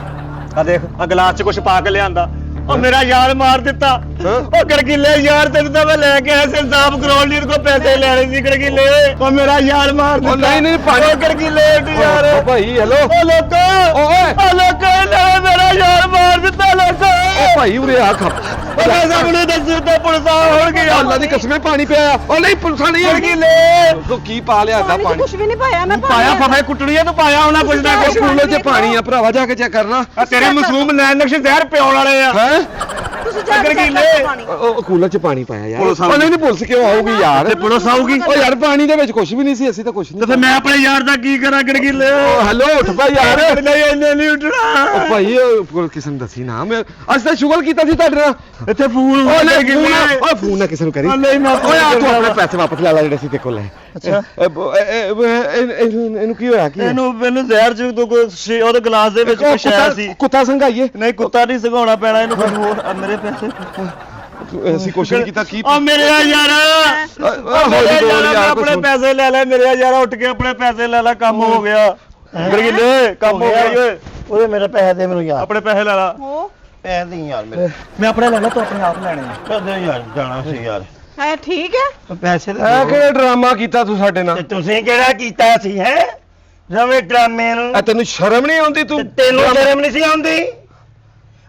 ਆ ਦੇਖ, ਆ ਗਲਾਸ 'ਚ ਕੁਝ ਪਾ ਕੇ ਲਿਆਂਦਾ। ਉਹ ਮੇਰਾ ਯਾਰ ਮਾਰ ਦਿੱਤਾ। ਉਹ ਗੜਗੀਲੇ ਯਾਰ, ਤੈਨੂੰ ਤਾਂ ਮੈਂ ਲੈ ਕੇ ਆਇਆ ਸੀ ਇਨਸਾਫ ਕਰਾਉਣ ਲਈ, ਕੋ ਪੈਸੇ ਲੈਣੇ ਸੀ ਗੜਗੀਲੇ। ਉਹ ਮੇਰਾ ਯਾਰ ਮਾਰ ਦਿੱਤਾ। ਨਹੀਂ ਪਾਣੀ। ਗੜਗੀਲੇ ਯਾਰ। ਭਾਈ ਹੈਲੋ। ਉਹ ਲੋਕੋ, ਓਏ ਉਹ ਲੋਕੋ, ਲੈ ਮੇਰਾ ਯਾਰ ਮਾਰ ਦਿੱਤਾ ਲੋਕੋ ਓ ਭਾਈ ਉਰੇ ਆ ਖੱਪ ਮੈਂ ਸਭ ਨੂੰ ਦੱਸੂ ਤਾਂ ਪੁਲਿਸ ਹੋਣਗੇ ਅੱਲਾ ਦੀ ਕਸਮੇ ਪਾਣੀ ਪਿਆ ਓ ਨਹੀਂ ਪੁਲਿਸਾਂ ਨਹੀਂ ਕੀ ਲੈ ਤੂੰ ਕੀ ਪਾ ਲਿਆ ਦਾ ਪਾਣੀ ਕੁਝ ਵੀ ਨਹੀਂ ਪਾਇਆ ਮੈਂ ਪਾਇਆ ਫਫੇ ਕੁੱਟੜੀਆਂ ਤੂੰ ਪਾਇਆ ਉਹਨਾਂ ਕੁਝ ਨਾ ਉਹ ਕੂਲਰ 'ਚ ਪਾਣੀ ਆ ਭਰਾਵਾ ਜਾ ਕੇ ਚੈੱਕ ਕਰਨਾ ਆ ਤੇਰੇ ਮਾਸੂਮ ਨੈਣ ਨਕਸ਼ ਜ਼ਹਿਰ ਪਿਉਣ ਵਾਲੇ ਆ ਹੈ ਤੁਸੀਂ ਜਾ ਕੇ ਕੀ check ਲੈ? ਕਰੋ ਪਾਣੀ ਉਹ ਕੂਲਰ 'ਚ ਪਾਣੀ ਪਾਇਆ ਯਾਰ ਪੁਲਿਸ ਉਹ ਨਹੀਂ ਪੁਲਿਸ ਕਿਉਂ ਆਊਗੀ ਯਾਰ ਤੇ ਪੁਲਿਸ ਆਊਗੀ ਓ ਯਾਰ ਪਾਣੀ ਦੇ ਵਿੱਚ ਕੁਝ ਵੀ ਨਹੀਂ ਸੀ ਅਸੀਂ ਤਾਂ ਕੁਝ ਤੇ ਨਹੀਂ ਫਿਰ ਮੈਂ ਆਪਣੇ ਯਾਰ ਦਾ ਕੀ ਕਰਾਂ ਗੜਗਿੱਲੇ ਓ ਹੈਲੋ ਉੱਠ ਪਾ ਯਾਰ ਨਹੀਂ ਇੰਨੇ ਨਹੀਂ ਉੱਠਣਾ ਓ ਭਾਈ ਉਹ ਕਿਸੇ ਨੂੰ ਦੱਸੀ ਨਾ ਮੈਂ ਅੱਜ ਤਾਂ ਸ਼ੁਗਲ ਕੀਤਾ ਸੀ ਤੁਹਾਡੇ ਨਾਲ ਇੱਥੇ ਫੂਲ ਓ ਹੋ ਨਹੀਂ ਗਏ ਓ ਫੋਨ ਨਾ ਕਿਸੇ ਨੂੰ ਕਰੀ ਓ ਨਹੀਂ ਮੈਂ ਓਏ ਆ ਤੂੰ ਆਪਣੇ ਪੈਸੇ ਵਾਪਸ ਲੈ ਲੈ ਜਿਹੜੇ ਸੀ ਤੇ ਕੋਲ ਲੈ ਅੱਛਾ। ਇਹਨੂੰ ਕੀ ਹੋਇਆ ਕੀ ਹੈ? ਇਹਨੂੰ ਮੈਨੂੰ ਜ਼ਹਿਰ ਚ ਤੋਂ ਕੋਈ ਉਹਦੇ ਗਲਾਸ ਦੇ ਵਿੱਚ ਉਹ ਕੁਛ ਆਇਆ ਸੀ ਕੁੱਤਾ ਸੰਘਾਈਏ ਨਹੀਂ ਕੁੱਤਾ ਨਹੀਂ ਸਗਾਉਣਾ ਪੈਣਾ ਇਹਨੂੰ ਕੁਝ ਹੋਰ ਆ ਮੇਰੇ ਪੈਸੇ ਅਸੀਂ ਕੋਸ਼ਿਸ਼ ਕੀਤਾ ਕੀ ਓ ਮੇਰੇ ਯਾਰ ਹੌਲੀ ਬੋਲ ਯਾਰ ਆਪਣੇ ਪੈਸੇ ਲੈ ਲੈ ਮੇਰੇ ਯਾਰ ਉੱਠ ਕੇ ਆਪਣੇ ਪੈਸੇ ਲੈ ਲੈ ਕੰਮ ਹੋ ਗਿਆ ਗੜਗਿੱਲੇ ਕੰਮ ਹੋ ਗਿਆ ਓਏ ਉਹਦੇ ਮੇਰੇ ਪੈਸੇ ਦੇ ਮੈਨੂੰ ਯਾਰ ਆਪਣੇ ਪੈਸੇ ਲੈ ਲੈ ਹੋ ਪੈਸੇ ਨਹੀਂ ਯਾਰ ਮੇਰੇ ਮੈਂ ਆਪਣੇ ਲੈ ਲੈ ਤੂੰ ਆਪਣੇ ਆਪ ਲੈਣੇ ਕਦੇ ਯਾਰ ਜਾਣਾ ਸੀ ਯਾਰ ਹੈ ਠੀਕ ਹੈ ਪੈਸੇ ਇਹ ਕਿਹੜਾ ਡਰਾਮਾ ਕੀਤਾ ਤੂੰ ਸਾਡੇ ਨਾਲ ਤੁਸੀਂ ਕਿਹੜਾ ਕੀਤਾ ਸੀ ਹੈ ਰਵੇਂ ਡਰਾਮੇ ਨੂੰ ਆ ਤੈਨੂੰ ਸ਼ਰਮ ਨਹੀਂ ਆਉਂਦੀ ਤੂੰ ਤੈਨੂੰ ਸ਼ਰਮ ਨਹੀਂ ਸੀ ਆਉਂਦੀ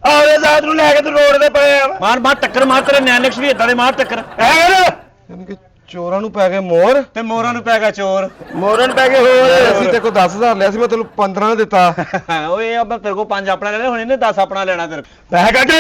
ਆਵੇ ਜ਼ਾਤ ਨੂੰ ਲੈ ਕੇ ਤੂੰ ਰੋਡ ਤੇ ਪਏ ਆ ਮਾਰ ਮਾਰ ਟੱਕਰ ਮਾਰ ਤੇਰੇ ਨੈਨਕਸ ਵੀ ਇਦਾਂ ਦੇ ਮਾਰ ਟੱਕਰ ਐ ਯਾਨੀ ਕਿ ਚੋਰਾਂ ਨੂੰ ਪੈ ਗਏ ਮੋਰ ਤੇ ਮੋਰਾਂ ਨੂੰ ਪੈ ਗਿਆ ਚੋਰ ਮੋਰਨ ਪੈ ਗਏ ਅਸੀਂ ਤੇ ਕੋ 10000 ਲਿਆ ਸੀ ਮੈਂ ਤੈਨੂੰ 15 ਦਿੱਤਾ ਓਏ ਆ ਮੈਂ ਤੇਰੇ ਕੋਲ 5 ਆਪਣਾ ਲੈ ਲੈ ਹੁਣ ਇਹਨੇ 10 ਆਪਣਾ ਲੈਣਾ ਤੇਰੇ ਪੈਸੇ ਕੱਢ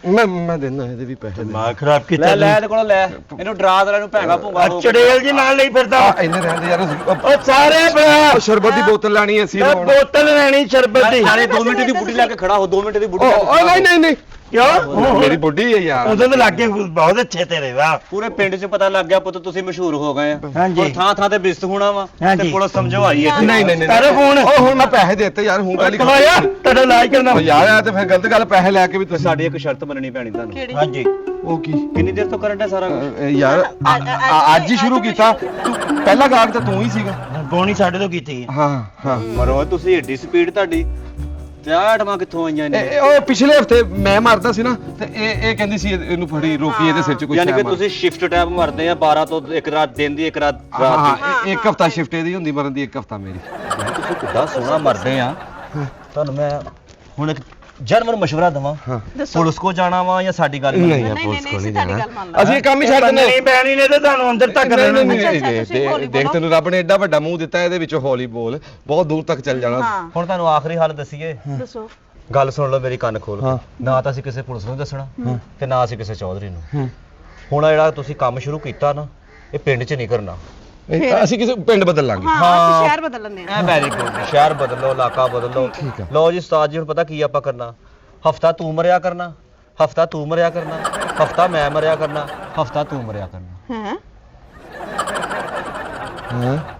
ਮੈਂ ਦੇਣਾ ਇਹਦੇ ਵੀ ਪੈਸੇ ਦਿਮਾਗ ਖਰਾਬ ਕੀਤਾ ਲੈ ਲੈ ਇਹਦੇ ਕੋਲੋਂ ਲੈ ਇਹਨੂੰ ਡਰਾ ਦੇ ਨੂੰ ਭੈਂਗਾ ਭੂੰਗਾ ਹੋ ਚੜੇਲ ਜੀ ਨਾਲ ਨਹੀਂ ਫਿਰਦਾ ਇੰਨੇ ਰਹਿੰਦੇ ਯਾਰ ਉਹ ਸਾਰੇ ਭਰਾ ਉਹ ਸ਼ਰਬਤ ਦੀ ਬੋਤਲ ਲੈਣੀ ਅਸੀਂ ਇਹ ਬੋਤਲ ਲੈਣੀ ਸ਼ਰਬਤ ਦੀ ਸਾਰੇ 2 ਮਿੰਟ ਦੀ ਬੁੱਢੀ ਲੈ ਕੇ ਖੜਾ ਹੋ 2 ਮਿੰਟ ਦੀ ਬੁੱਢੀ ਓ ਨਹੀਂ ਨਹੀਂ ਨਹੀਂ ਕਿਉਂ ਮੇਰੀ ਬੁੱਢੀ ਹੈ ਯਾਰ ਉਦੋਂ ਤਾਂ ਲੱਗੇ ਬਹੁਤ ਅੱਛੇ ਤੇਰੇ ਵਾਹ ਪੂਰੇ ਪਿੰਡ 'ਚ ਪਤਾ ਲੱਗ ਗਿਆ ਪੁੱਤ ਤੁਸੀਂ ਮਸ਼ਹੂਰ ਹੋ ਗਏ ਆ ਹਾਂਜੀ। ਹੁਣ ਥਾਂ ਥਾਂ ਤੇ ਬਿਸਤ ਹੋਣਾ ਵਾ ਹਾਂਜੀ। ਤੇ ਪੁਲਿਸ ਸਮਝੋ ਆਈ ਇੱਥੇ ਨਹੀਂ ਨਹੀਂ ਨਹੀਂ ਅਰੇ ਫੋਨ ਉਹ ਹੁਣ ਮੈਂ ਪੈਸੇ ਦਿੱਤੇ ਯਾਰ ਹੁਣ ਗੱਲ ਹੀ ਕਮਾਇਆ ਤੁਹਾਡਾ ਇਲਾਜ ਕਰਨਾ ਉਹ ਯਾਰ ਆ ਤੇ ਫਿਰ ਗਲਤ ਗੱਲ ਪੈਸੇ ਲੈ ਕੇ ਵੀ ਤੁਸੀਂ ਸਾਡੀ ਇੱਕ ਸ਼ਰਤ ਮੰਨਣੀ ਪੈਣੀ ਤੁਹਾਨੂੰ ਕਿਹੜੀ ਹਾਂਜੀ ਉਹ ਕੀ ਕਿੰਨੀ ਦੇਰ ਤੋਂ ਕਰਨ ਦਾ ਸਾਰਾ ਕੁਝ ਯਾਰ ਅੱਜ ਹੀ ਸ਼ੁਰੂ ਕੀਤਾ ਤੂੰ ਪਹਿਲਾ ਗਾਹਕ ਤਾਂ ਤੂੰ ਹੀ ਸੀਗਾ ਗੋਣੀ ਸਾਡੇ ਤੋਂ ਕੀਤੀ ਹੈ ਹਾਂ ਹਾਂ ਮਰੋ ਤੁਸੀਂ ਏਡੀ ਸਪੀਡ ਤੁਹਾਡੀ ਤੇ ਆਹ ਆਟਮਾਂ ਕਿੱਥੋਂ ਆਈਆਂ ਨੇ ਉਹ ਪਿਛਲੇ ਹਫਤੇ ਮੈਂ ਮਾਰਦਾ ਸੀ ਨਾ ਤੇ ਇਹ ਕਹਿੰਦੀ ਸੀ ਇਹਨੂੰ ਫੜੀ ਰੋਕੀ ਇਹਦੇ ਸਿਰ 'ਚ ਕੋਈ ਯਾਨੀ ਕਿ ਸ਼ੈ ਮਾਰ। ਤੁਸੀਂ ਸ਼ਿਫਟ ਟਾਈਮ ਮਰਦੇ ਆ 12 ਤੋਂ ਇੱਕ ਰਾਤ ਦਿਨ ਦੀ ਇੱਕ ਰਾਤ ਹਾਂ ਰਾਤ ਹਾਂ ਇੱਕ ਹਫਤਾ ਸ਼ਿਫਟ ਇਹਦੀ ਹੁੰਦੀ ਮਰਨ ਦੀ ਇੱਕ ਹਫਤਾ ਮੇਰੀ ਦੀ ਤੁਸੀਂ ਕਿੱਦਾਂ ਸੋਹਣਾ ਮਰਦੇ ਆ ਤੁਹਾਨੂੰ ਮੈਂ ਹੁਣ ਇੱਕ ਜਨਮਨ ਮਸ਼ਵਰਾ ਦਵਾਂ ਹਾਂ ਦੱਸੋ ਪੁਲਿਸ ਕੋ ਜਾਣਾ ਵਾ ਜਾਂ ਸਾਡੀ ਗੱਲ ਨਹੀਂ ਮੰਨਣੀ? ਯਾਰ ਨਹੀਂ, ਪੁਲਿਸ ਨਹੀਂ, ਕੋਲ ਨਹੀਂ ਤੁਹਾਡੀ ਜਾਣਾ ਗੱਲ ਮੰਨ ਲਓ। ਅਸੀਂ ਇਹ ਕੰਮ ਹੀ ਛੱਡ ਦਿੰਦੇ ਨਹੀਂ ਬੈਣੀ ਨੇ ਤੇ ਤੁਹਾਨੂੰ ਅੰਦਰ ਤੱਕ ਨਹੀਂ, ਰਹਿਣਾ ਨਹੀਂ, ਅੱਛਾ, ਨਹੀਂ, ਤੁਸੀਂ ਹੌਲੀ ਦੇਖ ਬੋਲੋ। ਤੈਨੂੰ ਰੱਬ ਨੇ ਐਡਾ ਵੱਡਾ ਮੂੰਹ ਦਿੱਤਾ ਇਹਦੇ ਵਿੱਚੋਂ ਹੌਲੀ ਬੋਲ ਬਹੁਤ ਦੂਰ ਤੱਕ ਚੱਲ ਜਾਣਾ ਹਾਂ ਹੁਣ ਤੁਹਾਨੂੰ ਆਖਰੀ ਹਾਲ ਦੱਸੀਏ ਦੱਸੋ ਗੱਲ ਸੁਣ ਲਓ ਮੇਰੀ ਕੰਨ ਖੋਲ ਹਾਂ। ਕੇ ਨਾ ਤਾਂ ਅਸੀਂ ਕਿਸੇ ਪੁਲਿਸ ਨੂੰ ਦੱਸਣਾ ਤੇ ਨਾ ਅਸੀਂ ਕਿਸੇ ਚੌਧਰੀ ਨੂੰ ਹੁਣ ਆਹ ਜਿਹੜਾ ਤੁਸੀਂ ਕੰਮ ਸ਼ੁਰੂ ਕੀਤਾ ਨਾ ਇਹ ਪਿੰਡ 'ਚ ਨਹੀਂ ਕਰਨਾ ਅਸੀਂ ਕਿਸੇ ਪਿੰਡ ਬਦਲ ਲਾਂਗੇ ਹਾਂ ਅਸੀਂ ਸ਼ਹਿਰ ਬਦਲ ਲੈਂਦੇ ਆ ਐ ਵੈਰੀ ਗੁੱਡ ਸ਼ਹਿਰ ਬਦਲ ਲਓ ਇਲਾਕਾ ਬਦਲ ਲਓ ਠੀਕ ਆ। ਲਓ ਜੀ ਉਸਤਾਦ ਜੀ ਹੁਣ ਪਤਾ ਕੀ ਆਪਾਂ ਕਰਨਾ ਹਫਤਾ ਤੂੰ ਮਰਿਆ ਕਰਨਾ ਹਫਤਾ ਤੂੰ ਮਰਿਆ ਕਰਨਾ ਹਫਤਾ ਮੈਂ ਮਰਿਆ ਕਰਨਾ ਹਫਤਾ ਤੂੰ ਮਰਿਆ ਕਰਨਾ ਹੈ ਹਾਂ